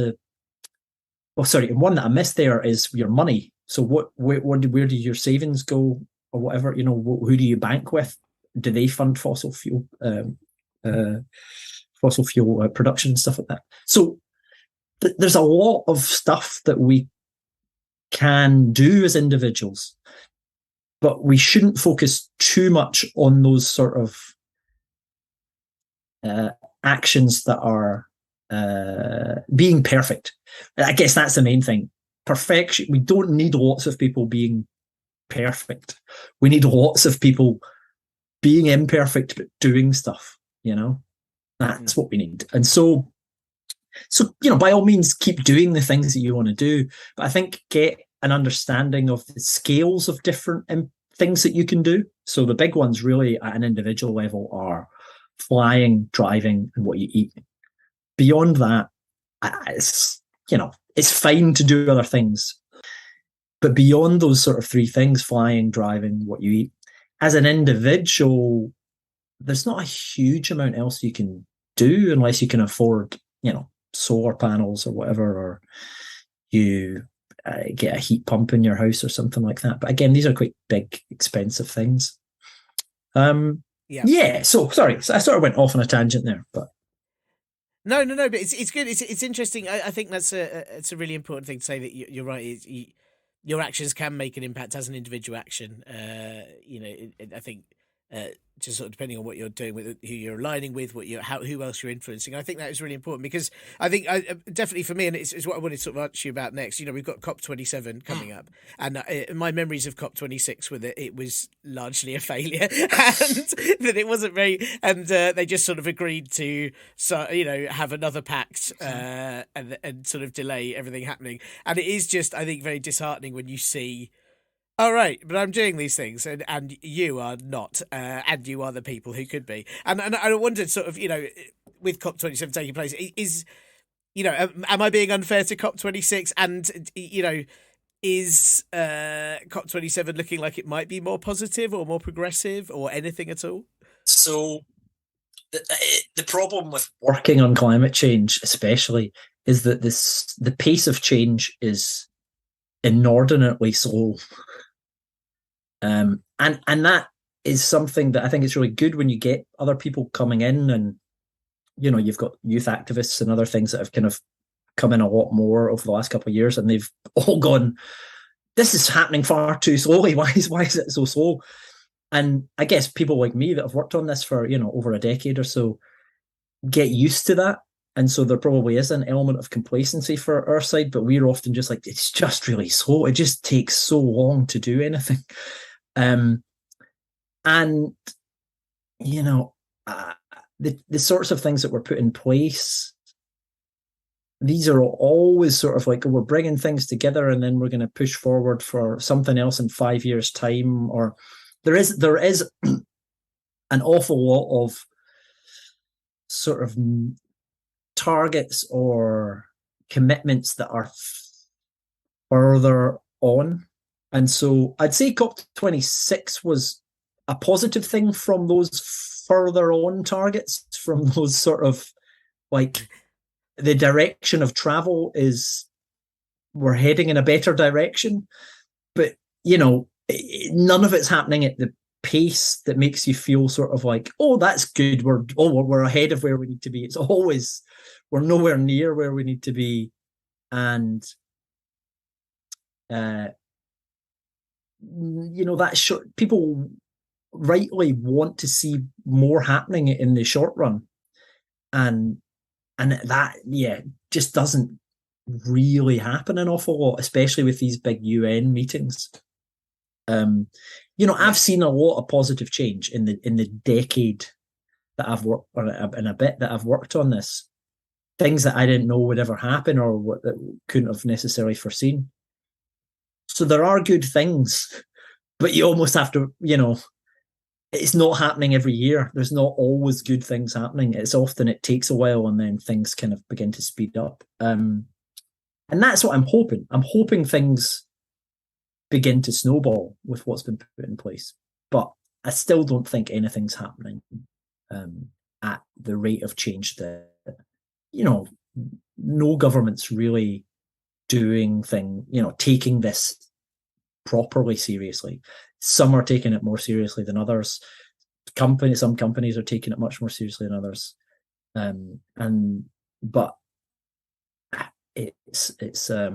and one that I missed there is your money. So where do your savings go or whatever? Who do you bank with? Do they fund fossil fuel production and stuff like that? So there's a lot of stuff that we can do as individuals, but we shouldn't focus too much on those sort of actions that are being perfect. I guess that's the main thing. Perfection. We don't need lots of people being perfect. We need lots of people being imperfect but doing stuff. That's what we need. And so by all means, keep doing the things that you want to do. But I think get an understanding of the scales of different things that you can do. So the big ones, really, at an individual level, are flying, driving, and what you eat. Beyond that, it's fine to do other things. But beyond those sort of three things, flying, driving, what you eat, as an individual, there's not a huge amount else you can do unless you can afford, solar panels or whatever, or you get a heat pump in your house or something like that. But again, these are quite big, expensive things. Yeah. So sorry, I sort of went off on a tangent there, but. No, but it's good. It's interesting. I think it's a really important thing to say that you're right. Your actions can make an impact as an individual action. I think just sort of depending on what you're doing, with who you're aligning with, who else you're influencing. I think that is really important because I think definitely for me, and it's what I wanted to sort of ask you about next. We've got COP27 coming up, and my memories of COP26 were that it was largely a failure, and that it wasn't very, and they just sort of agreed to, have another pact and sort of delay everything happening, and it is just, I think, very disheartening when you see. All right, but I'm doing these things, and you are not, and you are the people who could be. And I wondered, sort of, with COP27 taking place, am I being unfair to COP26? And is COP27 looking like it might be more positive or more progressive or anything at all? So the problem with working on climate change, especially, is that the pace of change is inordinately slow. And that is something that I think it's really good when you get other people coming in, and you've got youth activists and other things that have kind of come in a lot more over the last couple of years, and they've all gone, this is happening far too slowly. Why is it so slow? And I guess people like me that have worked on this for over a decade or so get used to that. And so there probably is an element of complacency for our side, but we're often just like, it's just really slow. It just takes so long to do anything. The sorts of things that were put in place, these are always sort of like, we're bringing things together and then we're going to push forward for something else in 5 years' time. Or there is an awful lot of sort of targets or commitments that are further on. And so I'd say COP26 was a positive thing from those further on targets, from those sort of like the direction of travel is we're heading in a better direction. But, none of it's happening at the pace that makes you feel sort of like, oh, that's good. We're ahead of where we need to be. It's always, we're nowhere near where we need to be. And that people rightly want to see more happening in the short run, and that just doesn't really happen an awful lot, especially with these big UN meetings. I've seen a lot of positive change in the decade that I've worked, or in a bit that I've worked on this. Things that I didn't know would ever happen, or what that couldn't have necessarily foreseen. So there are good things, but you almost have to, it's not happening every year. There's not always good things happening. It takes a while, and then things kind of begin to speed up. And that's what I'm hoping. I'm hoping things begin to snowball with what's been put in place. But I still don't think anything's happening at the rate of change that, no government's really taking this properly seriously. Some are taking it more seriously than others. Some companies are taking it much more seriously than others. But it's a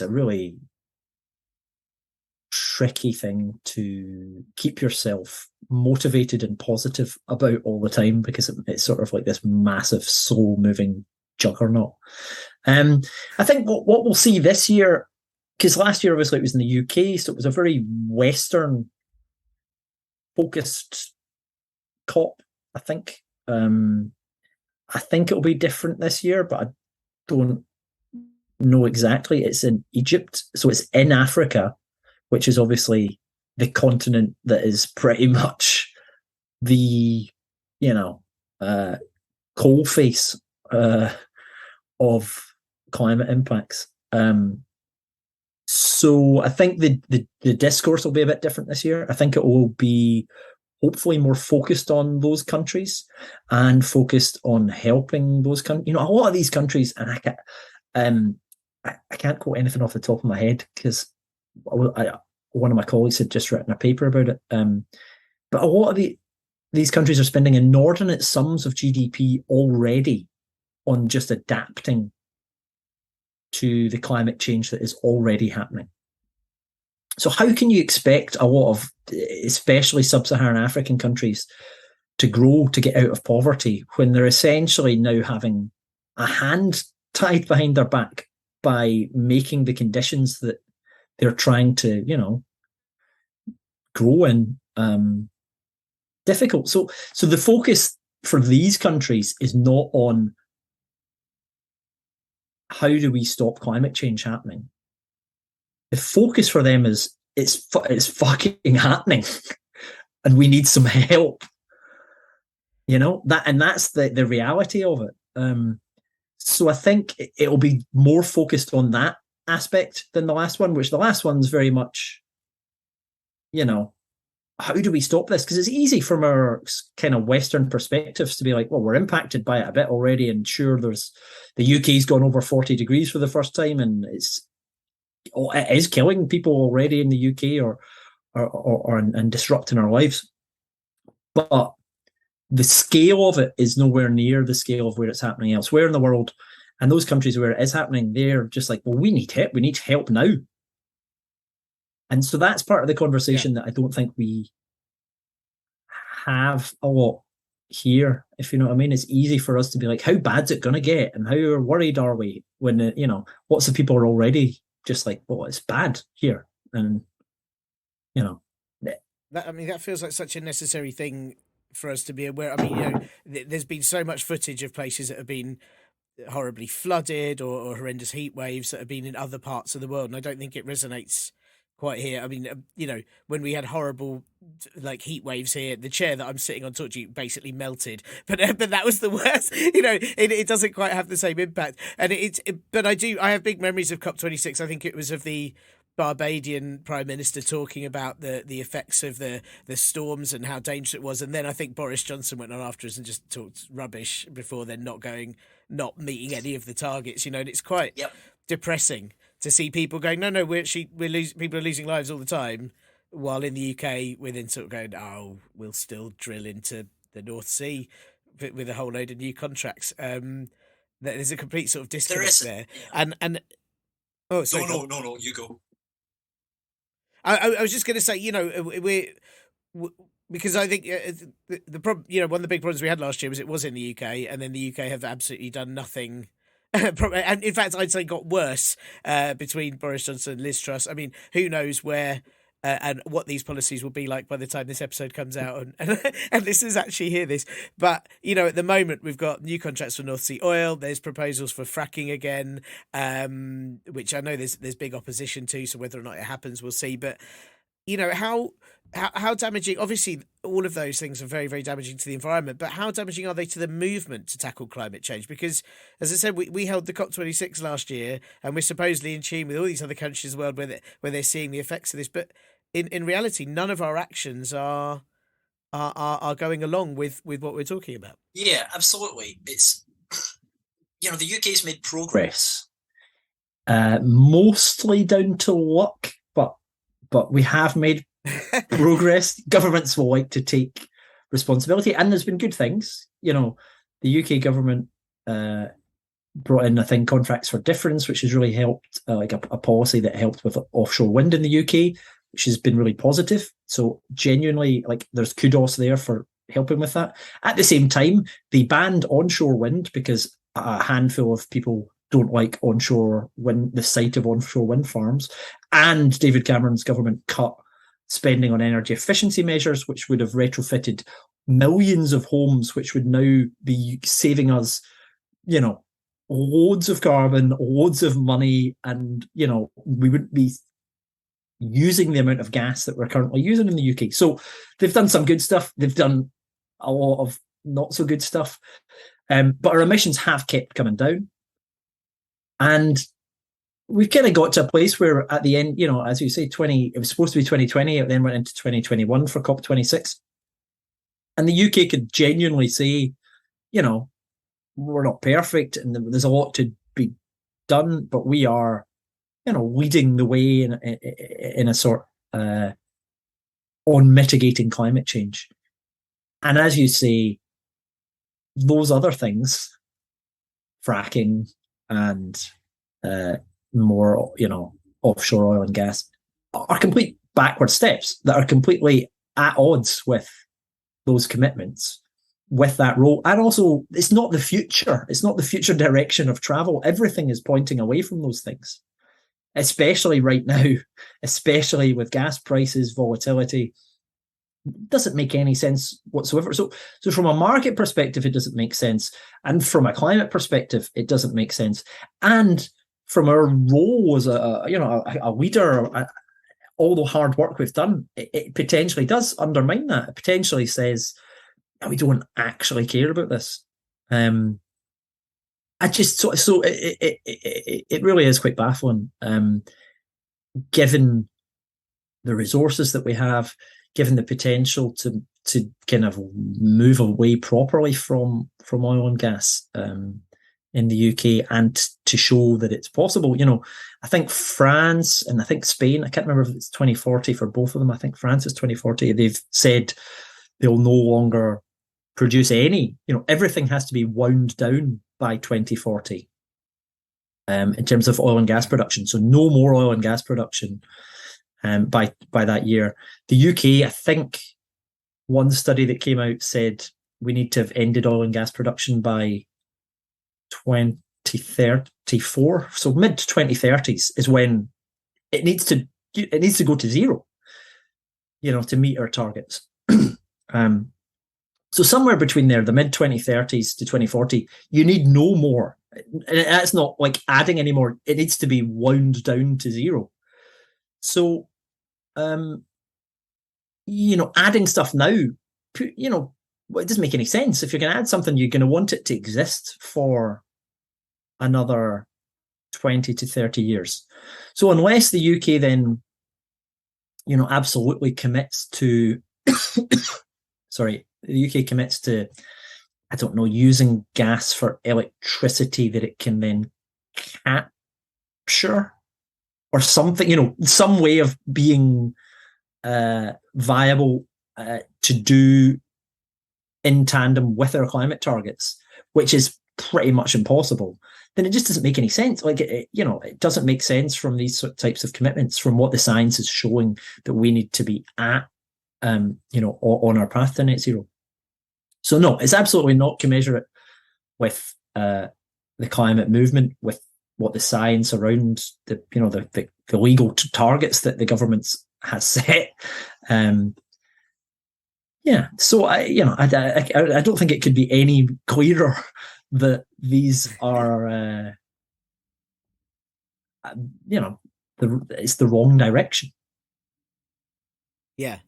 really tricky thing to keep yourself motivated and positive about all the time, because it's sort of like this massive, slow-moving juggernaut. I think what we'll see this year, because last year obviously it was in the UK, so it was a very Western focused COP, I think. I think it'll be different this year, but I don't know exactly. It's in Egypt, so it's in Africa, which is obviously the continent that is pretty much the coal face of climate impacts. So I think the discourse will be a bit different this year. I think it will be hopefully more focused on those countries and focused on helping those countries. A lot of these countries, and I can't quote anything off the top of my head because one of my colleagues had just written a paper about it. But a lot of these countries are spending inordinate sums of GDP already on just adapting to the climate change that is already happening. So how can you expect a lot of, especially sub-Saharan African countries, to grow, to get out of poverty, when they're essentially now having a hand tied behind their back by making the conditions that they're trying to, grow in difficult. So the focus for these countries is not on how do we stop climate change happening. The focus for them is it's fucking happening, and we need some help. That's the reality of it. So I think it'll be more focused on that aspect than the last one, which the last one's very much, how do we stop this? Because it's easy from our kind of Western perspectives to be like, well, we're impacted by it a bit already, and sure, the UK's gone over 40 degrees for the first time, and it is killing people already in the UK and disrupting our lives. But the scale of it is nowhere near the scale of where it's happening elsewhere in the world. And those countries where it is happening, they're just like, well, we need help. We need help now. And so that's part of the conversation that I don't think we have a lot here, if you know what I mean. It's easy for us to be like, how bad's it going to get? And how worried are we when, lots of people are already just like, well, it's bad here. And, that feels like such a necessary thing for us to be aware. I mean, there's been so much footage of places that have been horribly flooded or horrendous heat waves that have been in other parts of the world. And I don't think it resonates quite here. I mean, when we had horrible heat waves here, the chair that I'm sitting on talking to you basically melted. But that was the worst. It doesn't quite have the same impact. And but I have big memories of COP26. I think it was of the Barbadian Prime Minister talking about the effects of the storms and how dangerous it was. And then I think Boris Johnson went on after us and just talked rubbish before then not meeting any of the targets, and it's quite depressing to see people going, no, people are losing lives all the time, while in the UK we're then sort of going, oh, we'll still drill into the North Sea with a whole load of new contracts. There's a complete sort of disconnect there. Yeah. And oh, sorry, no, you go. I was just going to say, because I think the problem, one of the big problems we had last year was in the UK, and then the UK have absolutely done nothing. And in fact, I'd say got worse between Boris Johnson and Liz Truss. I mean, who knows where and what these policies will be like by the time this episode comes out, and this is actually hear this. But at the moment we've got new contracts for North Sea oil. There's proposals for fracking again, which I know there's big opposition to. So whether or not it happens, we'll see. But how damaging? Obviously, all of those things are very, very damaging to the environment. But how damaging are they to the movement to tackle climate change? Because, as I said, we held the COP26 last year, and we're supposedly in tune with all these other countries in the world where they're seeing the effects of this. But in reality, none of our actions are going along with what we're talking about. Yeah, absolutely. It's the UK's made progress, mostly down to luck, but we have made progress. Governments will like to take responsibility, and there's been good things. The UK government brought in, I think, contracts for difference, which has really helped, like a policy that helped with offshore wind in the UK, which has been really positive. So genuinely, there's kudos there for helping with that. At the same time, they banned onshore wind because a handful of people don't like onshore wind, the sight of onshore wind farms. And David Cameron's government cut spending on energy efficiency measures, which would have retrofitted millions of homes, which would now be saving us, loads of carbon, loads of money, and, we wouldn't be using the amount of gas that we're currently using in the UK. So they've done some good stuff. They've done a lot of not so good stuff. But our emissions have kept coming down. And we've kind of got to a place where at the end, as you say, it was supposed to be 2020, it then went into 2021 for COP26. And the UK could genuinely say, we're not perfect and there's a lot to be done, but we are, leading the way in a sort on mitigating climate change. And as you say, those other things, fracking and more, offshore oil and gas, are complete backward steps that are completely at odds with those commitments, with that role. And also, it's not the future. It's not the future direction of travel. Everything is pointing away from those things, especially right now, especially with gas prices, volatility. Doesn't make any sense whatsoever. So from a market perspective, it doesn't make sense. And from a climate perspective, it doesn't make sense. And from our role as a leader, all the hard work we've done, it potentially does undermine that. It potentially says, we don't actually care about this. It really is quite baffling, given the resources that we have, given the potential to kind of move away properly from oil and gas in the UK, and to show that it's possible. I think France and I think Spain, I can't remember if it's 2040 for both of them. I think France is 2040. They've said they'll no longer produce any, everything has to be wound down by 2040 in terms of oil and gas production. So no more oil and gas production by that year. The UK, I think one study that came out said we need to have ended oil and gas production by 2034. So mid 2030s is when it needs to go to zero, to meet our targets. So somewhere between there, the mid 2030s to 2040, you need no more. And that's not like adding any more. It needs to be wound down to zero. So, adding stuff now, it doesn't make any sense. If you're going to add something, you're going to want it to exist for another 20 to 30 years. So unless the UK then, absolutely commits to, the UK commits to, I don't know, using gas for electricity that it can then capture or something, some way of being viable to do in tandem with our climate targets, which is pretty much impossible, then it just doesn't make any sense. Like, it doesn't make sense from these types of commitments, from what the science is showing that we need to be at, on our path to net zero. So no, it's absolutely not commensurate with the climate movement, with what the science around the legal targets that the government has set. So I don't think it could be any clearer that these are, it's the wrong direction. Yeah.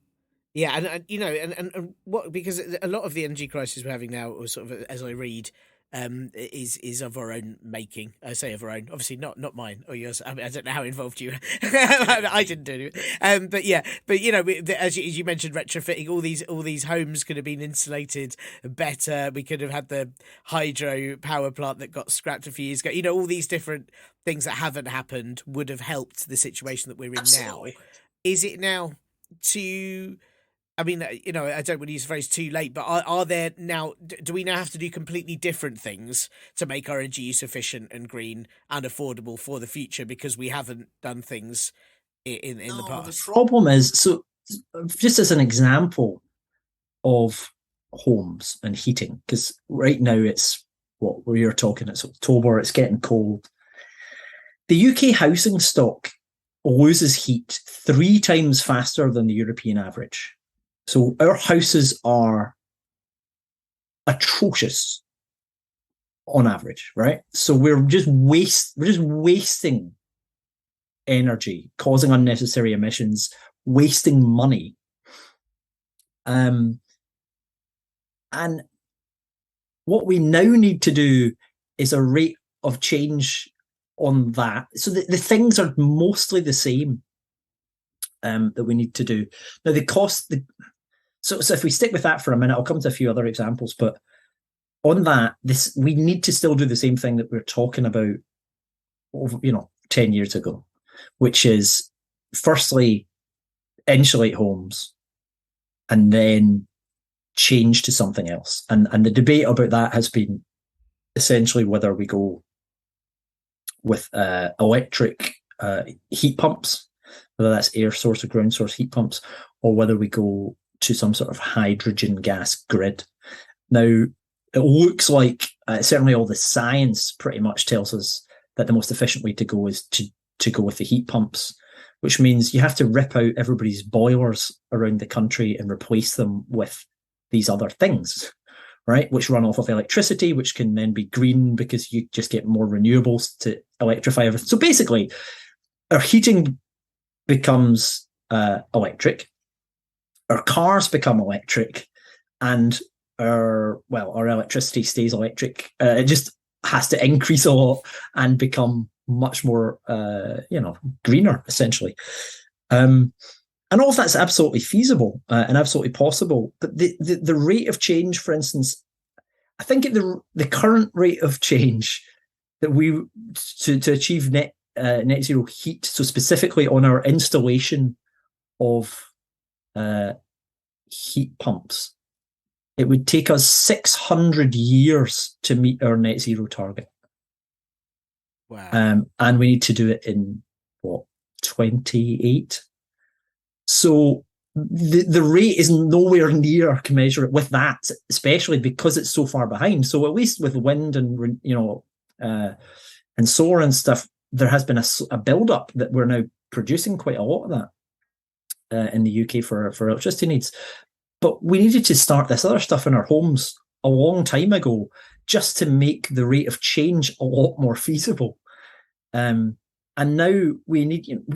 Yeah, and what, because a lot of the energy crisis we're having now, or sort of as I read, is of our own making. I say of our own, obviously not mine or yours. I mean, I don't know how involved you. I didn't do it. But as you mentioned, retrofitting all these homes could have been insulated better. We could have had the hydro power plant that got scrapped a few years ago. All these different things that haven't happened would have helped the situation that we're in now. Is it now to? I mean, I don't want to use the phrase too late, but are there now, do we now have to do completely different things to make our energy use efficient and green and affordable for the future because we haven't done things in the past? The problem is, so just as an example of homes and heating, because right now it's what we're talking, it's October, it's getting cold. The UK housing stock loses heat 3 times faster than the European average. So our houses are atrocious on average, right? So we're just wasting energy, causing unnecessary emissions, wasting money. And what we now need to do is a rate of change on that. So the things are mostly the same that we need to do. Now, So if we stick with that for a minute, I'll come to a few other examples, but on that, we need to still do the same thing that we were talking about over, 10 years ago, which is firstly insulate homes and then change to something else. And the debate about that has been essentially whether we go with electric heat pumps, whether that's air source or ground source heat pumps, or whether we go to some sort of hydrogen gas grid. Now, it looks like certainly all the science pretty much tells us that the most efficient way to go is to go with the heat pumps, which means you have to rip out everybody's boilers around the country and replace them with these other things, right? Which run off of electricity, which can then be green because you just get more renewables to electrify everything. So basically, our heating becomes electric, our cars become electric, and our electricity stays electric. It just has to increase a lot and become much more, greener, essentially. And all of that's absolutely feasible and absolutely possible. But the rate of change, for instance, I think at the current rate of change that we to achieve net zero heat, so specifically on our installation of heat pumps, it would take us 600 years to meet our net zero target. Wow. And we need to do it in 28. So the rate is nowhere near commensurate with that, especially because it's so far behind. So at least with wind and and solar and stuff, there has been a build up that we're now producing quite a lot of that in the UK for electricity needs. But we needed to start this other stuff in our homes a long time ago just to make the rate of change a lot more feasible. And now we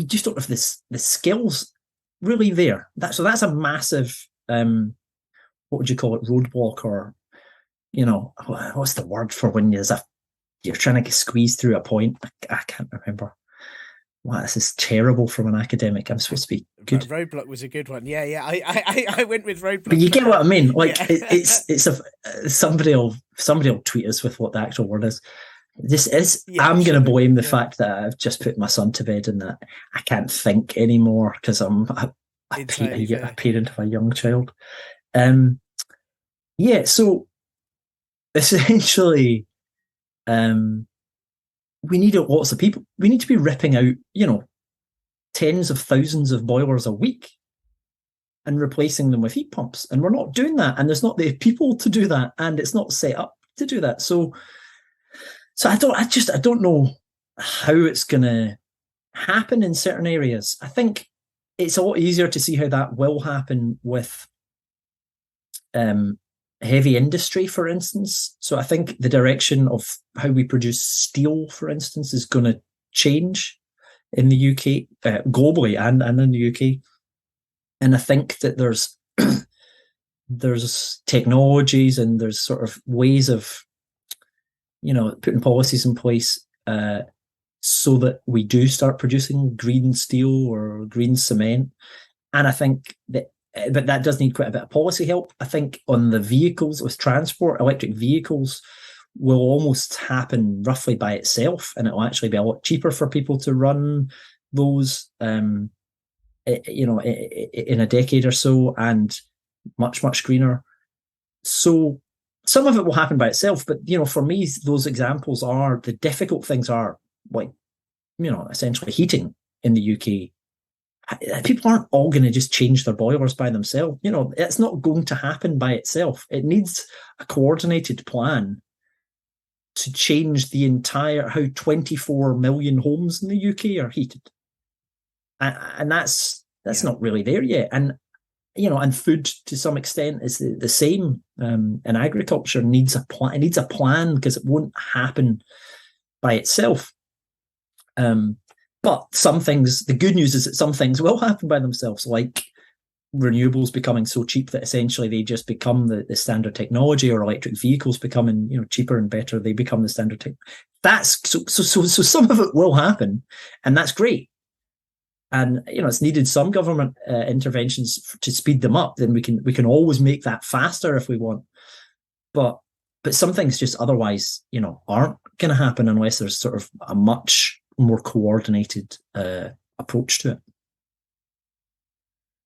just don't have the skills really there. That's a massive, what would you call it, roadblock, or, what's the word for when you're trying to squeeze through a point? I can't remember. Wow, this is terrible from an academic. I'm supposed to be good. Roadblock was a good one. Yeah. I went with roadblock. But you get what I mean. Like, yeah. Somebody will tweet us with what the actual word is. This is. Yeah, I'm going to blame the fact that I've just put my son to bed and that I can't think anymore because I'm a parent of a young child. So essentially, we need lots of people. We need to be ripping out, tens of thousands of boilers a week and replacing them with heat pumps. And we're not doing that. And there's not the people to do that. And it's not set up to do that. So I don't know how it's going to happen in certain areas. I think it's a lot easier to see how that will happen with heavy industry, for instance. So I think the direction of how we produce steel, for instance, is going to change in the UK, globally and in the UK. And I think that there's technologies and there's sort of ways of, putting policies in place so that we do start producing green steel or green cement. And I think that, but that does need quite a bit of policy help. I think on the vehicles, with transport, electric vehicles will almost happen roughly by itself, and it'll actually be a lot cheaper for people to run those, in a decade or so, and much, much greener. So some of it will happen by itself, but, for me, those examples are, the difficult things are like, essentially heating in the UK. People aren't all going to just change their boilers by themselves. It's not going to happen by itself. It needs a coordinated plan to change the entire, how 24 million homes in the UK are heated. And that's not really there yet. And, and food to some extent is the same. And agriculture needs a plan. It needs a plan because it won't happen by itself. But some things, the good news is that some things will happen by themselves, like renewables becoming so cheap that essentially they just become the standard technology, or electric vehicles becoming, cheaper and better. They become the standard tech. That's so some of it will happen, and that's great. And, it's needed some government interventions to speed them up. Then we can always make that faster if we want. But some things just otherwise, aren't going to happen unless there's sort of a much more coordinated approach to it.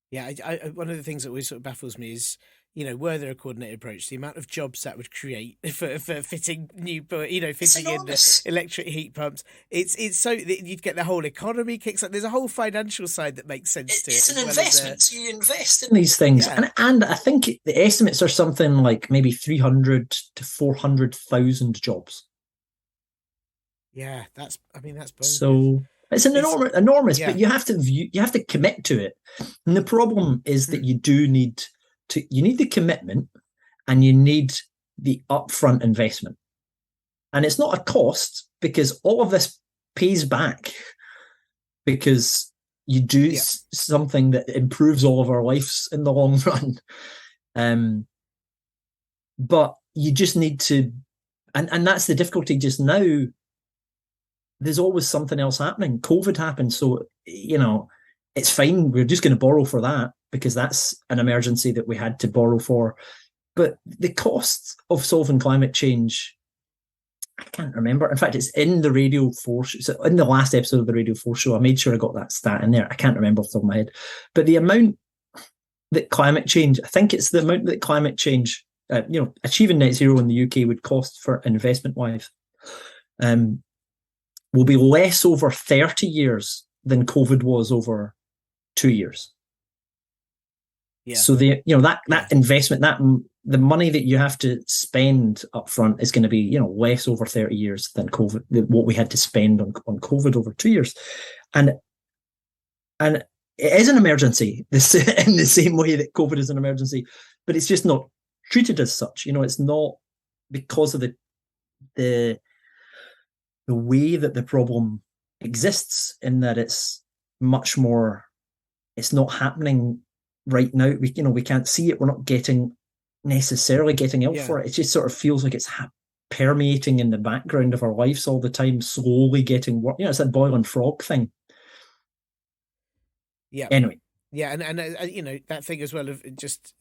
Yeah, I one of the things that always sort of baffles me is, were there a coordinated approach, the amount of jobs that would create for fitting new, fitting in electric heat pumps. It's so that you'd get the whole economy kicks up. There's a whole financial side that makes sense to it. It's an investment. So you invest in these things, and I think the estimates are something like maybe 300 to 400,000 jobs. Yeah, that's bonkers. So it's enormous, but you have to commit to it. And the problem is that you need the commitment, and you need the upfront investment. And it's not a cost, because all of this pays back, because you do something that improves all of our lives in the long run. But you just need to, and that's the difficulty just now. There's always something else happening. COVID happened, so, it's fine. We're just going to borrow for that, because that's an emergency that we had to borrow for. But the costs of solving climate change, I can't remember. In fact, it's in the Radio 4 show. So in the last episode of the Radio 4 show, I made sure I got that stat in there. I can't remember off the top of my head. But the amount that climate change, I think it's the amount that climate change, achieving net zero in the UK would cost for investment-wise, will be less over 30 years than COVID was over 2 years. Yeah. So that investment, the money that you have to spend up front is going to be, less over 30 years than COVID, what we had to spend on COVID over 2 years. And it is an emergency, in the same way that COVID is an emergency, but it's just not treated as such. It's not because of the way that the problem exists, in that it's much more, it's not happening right now. We can't see it. We're not necessarily getting out for it. It just sort of feels like it's permeating in the background of our lives all the time, slowly getting worse. It's that boiling frog thing. Yeah. Anyway. Yeah, and that thing as well of just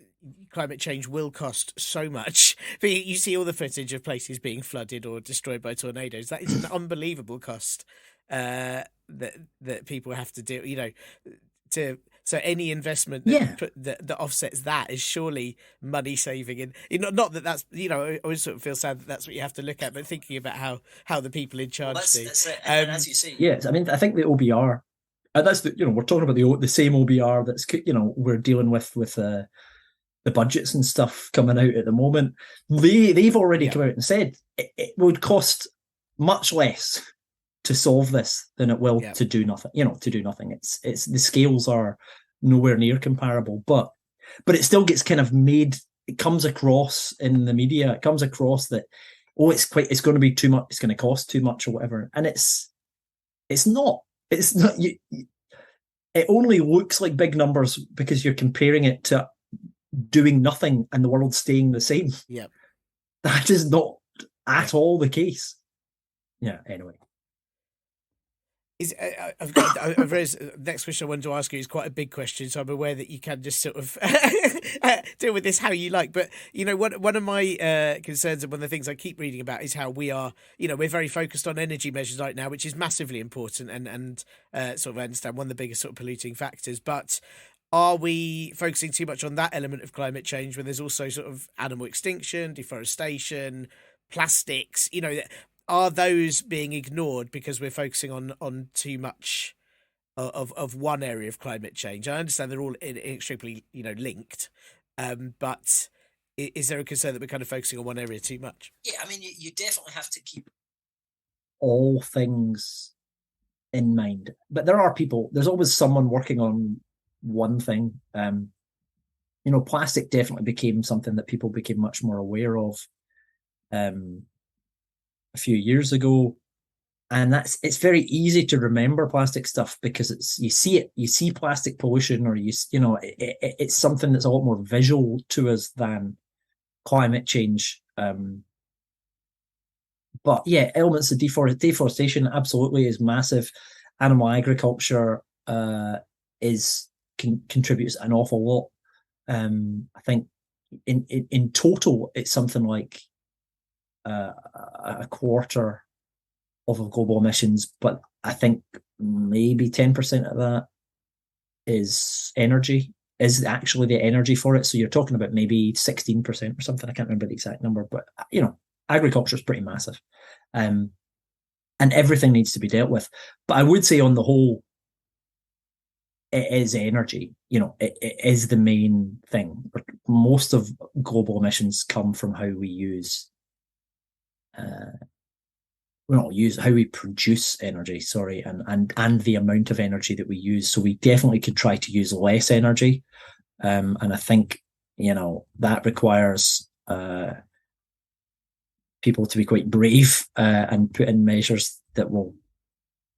climate change will cost so much. But you see all the footage of places being flooded or destroyed by tornadoes. That is an unbelievable cost that people have to do. To So any investment that offsets that is surely money saving. And not that that's, I always sort of feel sad that that's what you have to look at, but thinking about how the people in charge do. That's it. And as you see, yes, I mean, I think the OBR, that's we're talking about the same OBR that's we're dealing with the budgets and stuff coming out at the moment. They've already come out and said it would cost much less to solve this than it will to do nothing. To do nothing. It's the scales are nowhere near comparable, but it still gets kind of made. It comes across in the media. It comes across that it's going to be too much. It's going to cost too much or whatever, and it's not. It's not. It only looks like big numbers because you're comparing it to doing nothing and the world staying the same. Yeah, that is not at all the case. Yeah. Anyway. I've raised next question I wanted to ask you is quite a big question, so I'm aware that you can just sort of deal with this how you like. But one of my concerns and one of the things I keep reading about is how we are, we're very focused on energy measures right now, which is massively important and sort of I understand one of the biggest sort of polluting factors. But are we focusing too much on that element of climate change when there's also sort of animal extinction, deforestation, plastics? Are those being ignored because we're focusing on too much of one area of climate change? I understand they're all inextricably, linked, but is there a concern that we're kind of focusing on one area too much? Yeah, I mean, you definitely have to keep all things in mind. But there's always someone working on one thing. Plastic definitely became something that people became much more aware of a few years ago, and it's very easy to remember plastic stuff because you see plastic pollution, or it's something that's a lot more visual to us than climate change. But yeah, elements of deforestation absolutely is massive. Animal agriculture contributes an awful lot. I think in total it's something like a quarter of global emissions, but I think maybe 10% of that is actually the energy for it. So you're talking about maybe 16% or something. I can't remember the exact number, but agriculture is pretty massive, and everything needs to be dealt with. But I would say on the whole, it is energy. It is the main thing. Most of global emissions come from how we use how we produce energy, and the amount of energy that we use. So we definitely could try to use less energy, and I think that requires people to be quite brave and put in measures that will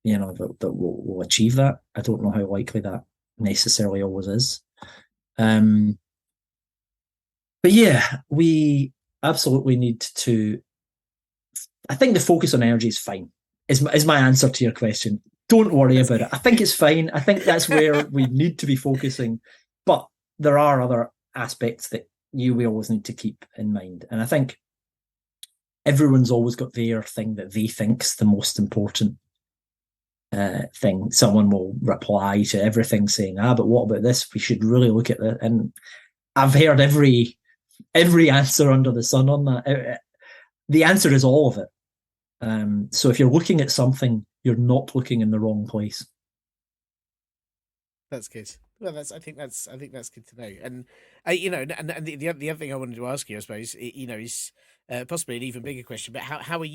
that will achieve that. I don't know how likely that necessarily always is, but yeah, we absolutely need to. I think the focus on energy is fine, is my answer to your question. Don't worry about it. I think it's fine. I think that's where we need to be focusing. But there are other aspects that we always need to keep in mind. And I think everyone's always got their thing that they think's the most important thing. Someone will reply to everything saying, but what about this? We should really look at that. And I've heard every answer under the sun on that. The answer is all of it. So if you're looking at something, you're not looking in the wrong place. That's good. Well, I think that's good to know. And and the other thing I wanted to ask you, I suppose, is possibly an even bigger question. But how do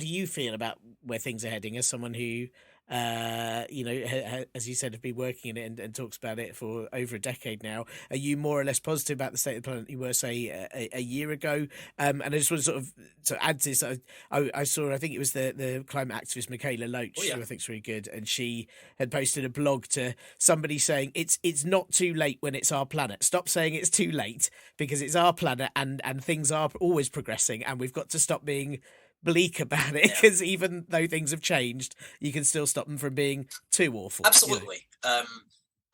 you feel about where things are heading as someone who as you said, have been working in it and talks about it for over a decade now? Are you more or less positive about the state of the planet you were, say, a year ago? And I just want to sort of add to this. I saw, I think it was the climate activist Michaela Loach, who I think is really good, and she had posted a blog to somebody saying it's not too late when it's our planet. Stop saying it's too late, because it's our planet and things are always progressing, and we've got to stop being bleak about it, because even though things have changed, you can still stop them from being too awful. Absolutely. I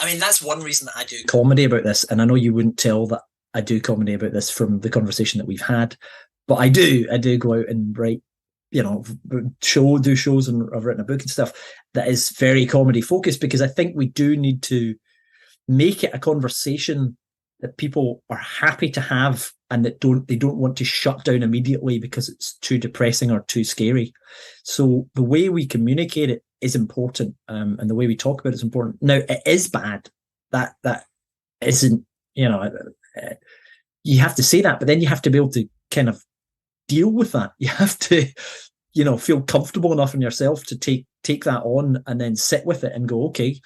mean, that's one reason that I do comedy about this, and I know you wouldn't tell that I do comedy about this from the conversation that we've had, but I do go out and write, do shows, and I've written a book and stuff that is very comedy focused, because I think we do need to make it a conversation that people are happy to have, and that they don't want to shut down immediately because it's too depressing or too scary. So the way we communicate it is important, and the way we talk about it is important. Now, it is bad. That isn't, you know, you have to say that, but then you have to be able to kind of deal with that. You have to, you know, feel comfortable enough in yourself to take that on and then sit with it and go, okay,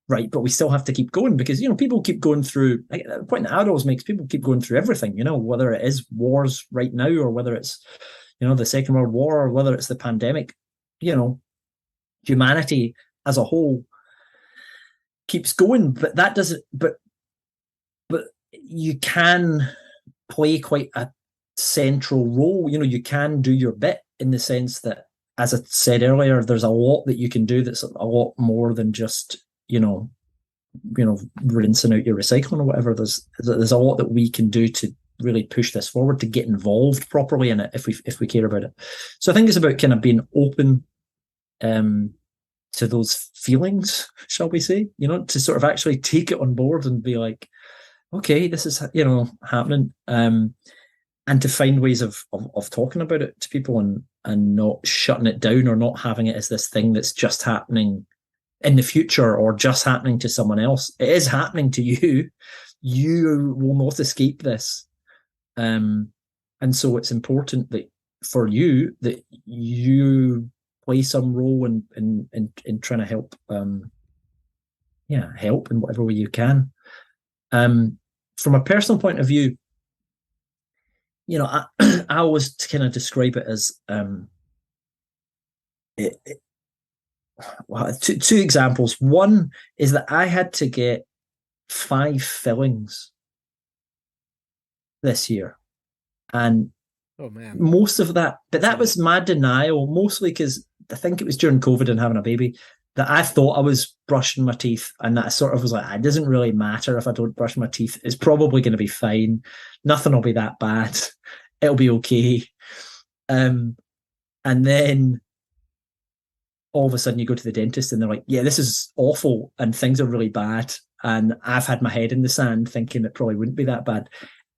right, but we still have to keep going, because, you know, people keep going through, like, the point that Arrows makes, people keep going through everything, you know, whether it is wars right now, or whether it's, you know, the Second World War, or whether it's the pandemic. You know, humanity as a whole keeps going, but that doesn't, but you can play quite a central role. You know, you can do your bit, in the sense that, as I said earlier, there's a lot that you can do that's a lot more than just, you know, rinsing out your recycling or whatever. There's a lot that we can do to really push this forward, to get involved properly in it, if we care about it. So I think it's about kind of being open to those feelings, shall we say, you know, to sort of actually take it on board and be like, okay, this is, you know, happening, and to find ways of talking about it to people, and not shutting it down, or not having it as this thing that's just happening in the future, or just happening to someone else. It is happening to you. You will not escape this. And so it's important that, for you, that you play some role in trying to help, help in whatever way you can. From a personal point of view, you know, I always kind of describe it as two examples. One is that I had to get 5 fillings this year, and oh man, most of that, but that was my denial, mostly because I think it was during COVID and having a baby, that I thought I was brushing my teeth, and that I sort of was like, it doesn't really matter if I don't brush my teeth. It's probably going to be fine. Nothing will be that bad. It'll be okay. And then all of a sudden you go to the dentist and they're like, yeah, this is awful and things are really bad. And I've had my head in the sand thinking it probably wouldn't be that bad.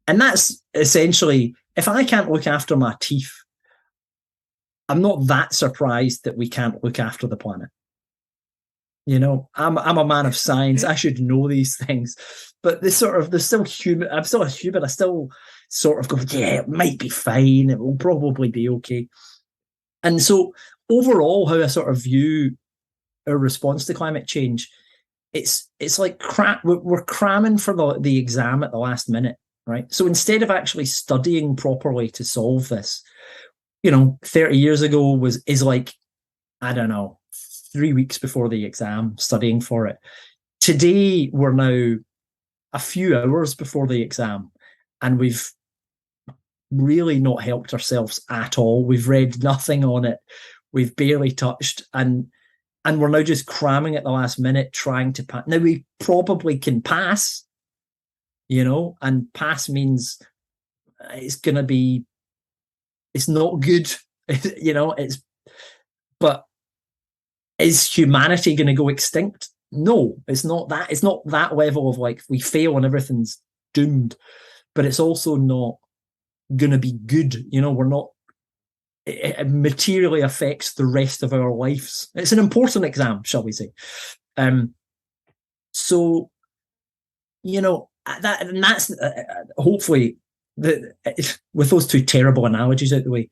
And that's essentially, if I can't look after my teeth, I'm not that surprised that we can't look after the planet. You know, I'm a man of science. I should know these things, but there's still human. I'm still a human. I still sort of go, yeah, it might be fine. It will probably be okay. And so overall, how I sort of view our response to climate change, it's like we're cramming for the exam at the last minute, right? So instead of actually studying properly to solve this, you know, 30 years ago is like, I don't know, 3 weeks before the exam, studying for it. Today, we're now a few hours before the exam, and we've really not helped ourselves at all. We've read nothing on it. We've barely touched, and we're now just cramming at the last minute, trying to pass. Now, we probably can pass, you know, and pass means it's going to be, it's not good, you know, but is humanity going to go extinct? No, it's not that. It's not that level of like, we fail and everything's doomed, but it's also not going to be good. You know, we're not, it materially affects the rest of our lives. It's an important exam, shall we say. So, you know, that's hopefully, with those two terrible analogies out the way,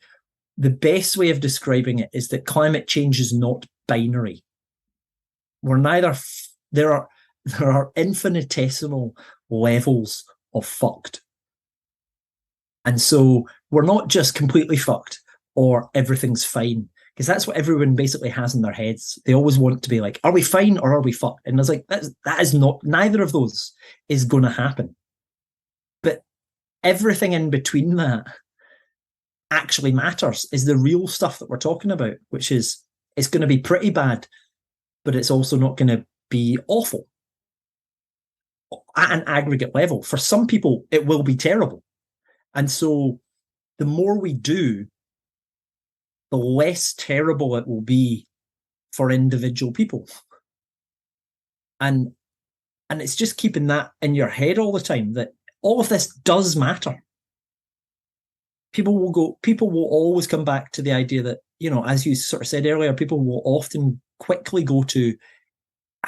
the best way of describing it is that climate change is not binary. We're neither, there are infinitesimal levels of fucked. And so we're not just completely fucked or everything's fine, because that's what everyone basically has in their heads. They always want to be like, are we fine or are we fucked? And I was like, that is not, neither of those is going to happen. But everything in between that actually matters, is the real stuff that we're talking about, which is, it's going to be pretty bad, but it's also not going to be awful at an aggregate level. For some people, it will be terrible. And so the more we do, the less terrible it will be for individual people. And And it's just keeping that in your head all the time, that all of this does matter. People will always come back to the idea that, as you sort of said earlier, people will often quickly go to,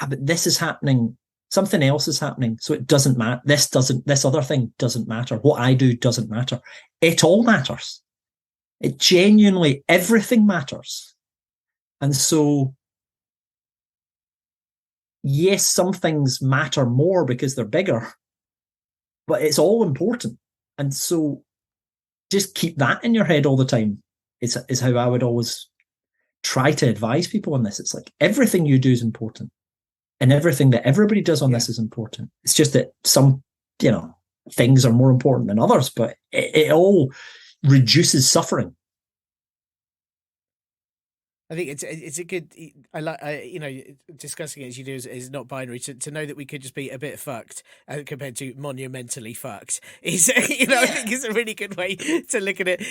but this is happening, something else is happening, so it doesn't matter. This other thing doesn't matter. What I do doesn't matter. It all matters. It genuinely, everything matters. And so, yes, some things matter more because they're bigger, but it's all important. And so just keep that in your head all the time is how I would always try to advise people on this. It's like everything you do is important, and everything that everybody does on this is important. It's just that some, things are more important than others, but it all reduces suffering. I think it's a good. I like discussing it as you do is not binary. To know that we could just be a bit fucked compared to monumentally fucked is I think it's a really good way to look at it.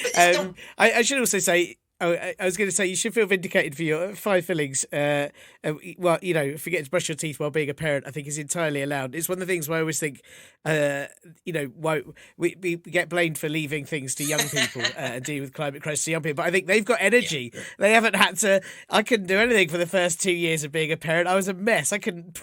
I should also say. I was going to say you should feel vindicated for your 5 fillings. Well, forget to brush your teeth while being a parent, I think is entirely allowed. It's one of the things where I always think, why we get blamed for leaving things to young people and dealing with climate crisis to young people. But I think they've got energy. Yeah. They haven't had to. I couldn't do anything for the first 2 years of being a parent. I was a mess. I couldn't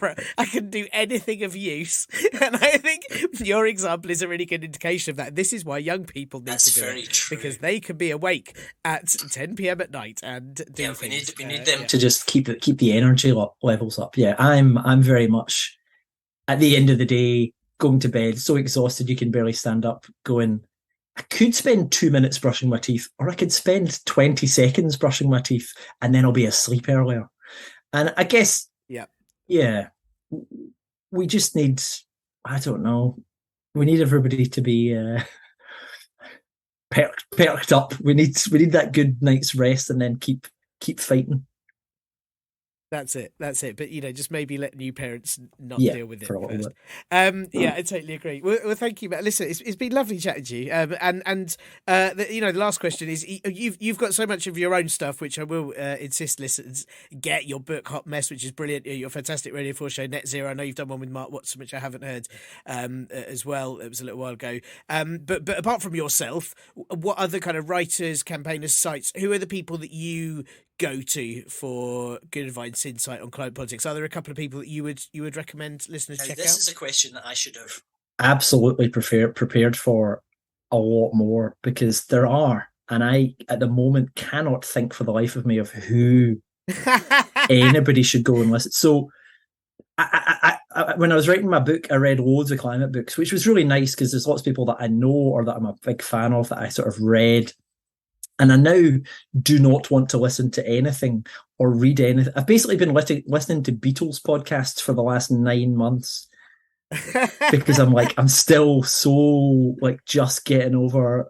do anything of use. And I think your example is a really good indication of that. This is why young people need to do it, true. Because they can be awake at 10 p.m. at night and do things. We need them to just keep the energy levels up. Yeah, I'm very much at the end of the day going to bed so exhausted you can barely stand up, going, I could spend 2 minutes brushing my teeth, or I could spend 20 seconds brushing my teeth, and then I'll be asleep earlier. And I guess we just need, I don't know, we need everybody to be perked up. We need that good night's rest, and then keep fighting. That's it. But just maybe let new parents not deal with it first. I totally agree. Well, thank you, Matt. Listen, it's been lovely chatting to you. The last question is, you've got so much of your own stuff, which I will insist listeners get. Your book Hot Mess, which is brilliant. Your fantastic Radio 4 show Net Zero. I know you've done one with Mark Watson, which I haven't heard as well. It was a little while ago. But apart from yourself, what other kind of writers, campaigners, sites? Who are the people that you go to for good advice, insight on climate politics? Are there a couple of people that you would recommend listeners check out? This is a question that I should have absolutely prepared for a lot more, because there are, and I at the moment cannot think for the life of me of who anybody should go and listen. So I when I was writing my book, I read loads of climate books, which was really nice because there's lots of people that I know or that I'm a big fan of that I sort of read. And I now do not want to listen to anything or read anything. I've basically been listening to Beatles podcasts for the last 9 months because I'm still so just getting over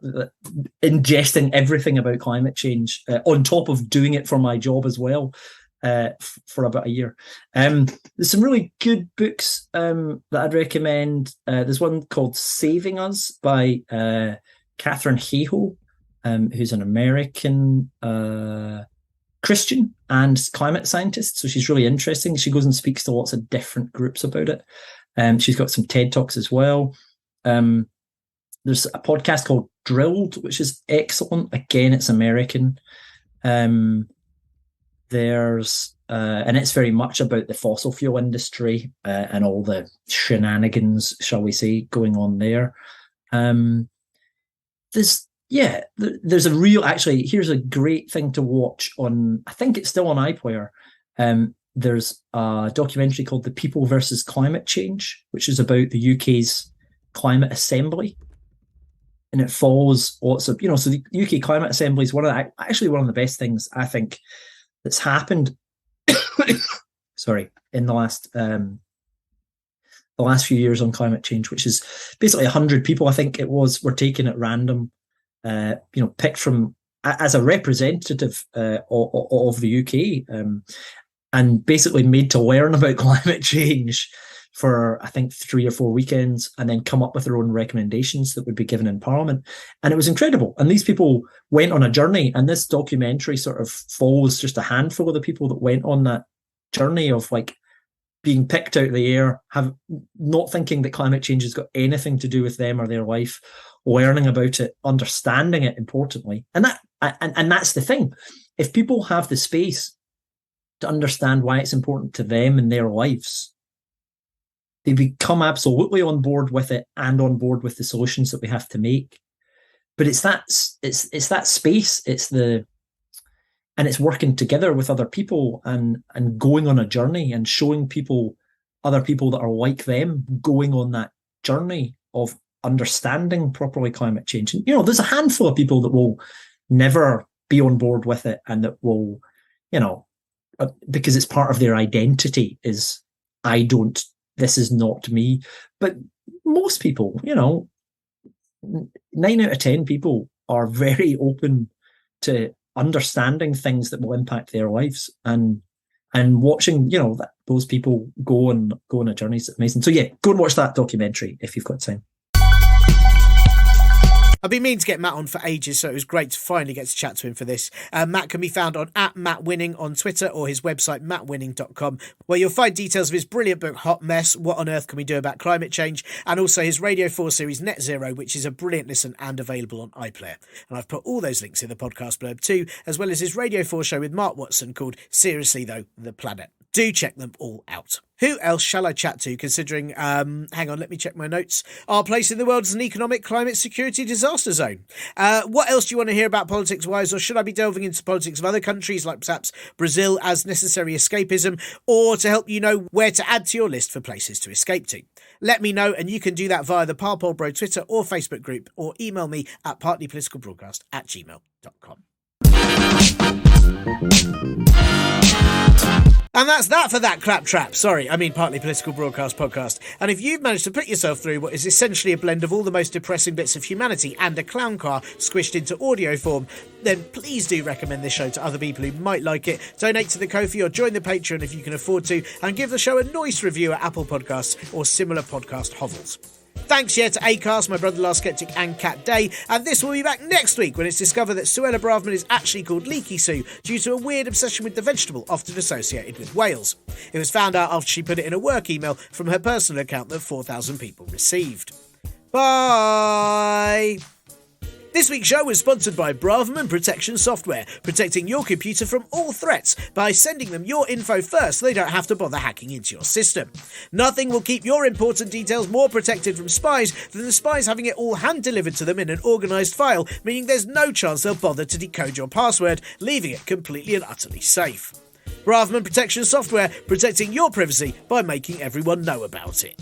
ingesting everything about climate change on top of doing it for my job as well for about a year. There's some really good books that I'd recommend. There's one called Saving Us by Catherine Hayhoe, who's an American Christian and climate scientist. So she's really interesting. She goes and speaks to lots of different groups about it. She's got some TED Talks as well. There's a podcast called Drilled, which is excellent. Again, it's American. There's and it's very much about the fossil fuel industry and all the shenanigans, shall we say, going on there. There's a real, actually, here's a great thing to watch on, I think it's still on iPlayer. There's a documentary called The People versus Climate Change, which is about the UK's climate assembly. And it follows lots of, so the UK Climate Assembly is one of the best things I think that's happened, in the last few years on climate change, which is basically 100 people, I think it were taken at random, picked from as a representative of the UK, and basically made to learn about climate change for, I think, 3 or 4 weekends, and then come up with their own recommendations that would be given in Parliament. And it was incredible. And these people went on a journey, and this documentary sort of follows just a handful of the people that went on that journey of being picked out of the air, not thinking that climate change has got anything to do with them or their life, learning about it, understanding it, importantly. And that's the thing. If people have the space to understand why it's important to them in their lives, they become absolutely on board with it and on board with the solutions that we have to make. But it's that space, and it's working together with other people and going on a journey and showing other people that are like them, going on that journey of understanding properly climate change. And, there's a handful of people that will never be on board with it, and that will, because it's part of their identity is, this is not me. But most people, 9 out of 10 people are very open to understanding things that will impact their lives, and watching, those people go on a journey is amazing. So yeah, go and watch that documentary if you've got time. I've been meaning to get Matt on for ages, so it was great to finally get to chat to him for this. Matt can be found on @MattWinning on Twitter, or his website, mattwinning.com, where you'll find details of his brilliant book, Hot Mess, What on Earth Can We Do About Climate Change, and also his Radio 4 series, Net Zero, which is a brilliant listen and available on iPlayer. And I've put all those links in the podcast blurb too, as well as his Radio 4 show with Mark Watson called Seriously Though, The Planet. Do check them all out. Who else shall I chat to, considering, hang on, let me check my notes, our place in the world as an economic climate security disaster zone? What else do you want to hear about politics-wise, or should I be delving into politics of other countries, like perhaps Brazil, as necessary escapism, or to help you know where to add to your list for places to escape to? Let me know, and you can do that via the Parpol Bro Twitter or Facebook group, or email me at partlypoliticalbroadcast@gmail.com. And that's that for that claptrap. Sorry, I mean Partly Political Broadcast podcast. And if you've managed to put yourself through what is essentially a blend of all the most depressing bits of humanity and a clown car squished into audio form, then please do recommend this show to other people who might like it. Donate to the Ko-fi or join the Patreon if you can afford to, and give the show a nice review at Apple Podcasts or similar podcast hovels. Thanks, to Acast, my brother Last Skeptic, and Cat Day, and this will be back next week when it's discovered that Suella Braverman is actually called Leaky Sue due to a weird obsession with the vegetable often associated with whales. It was found out after she put it in a work email from her personal account that 4,000 people received. Bye! This week's show was sponsored by Braverman Protection Software, protecting your computer from all threats by sending them your info first so they don't have to bother hacking into your system. Nothing will keep your important details more protected from spies than the spies having it all hand-delivered to them in an organised file, meaning there's no chance they'll bother to decode your password, leaving it completely and utterly safe. Braverman Protection Software, protecting your privacy by making everyone know about it.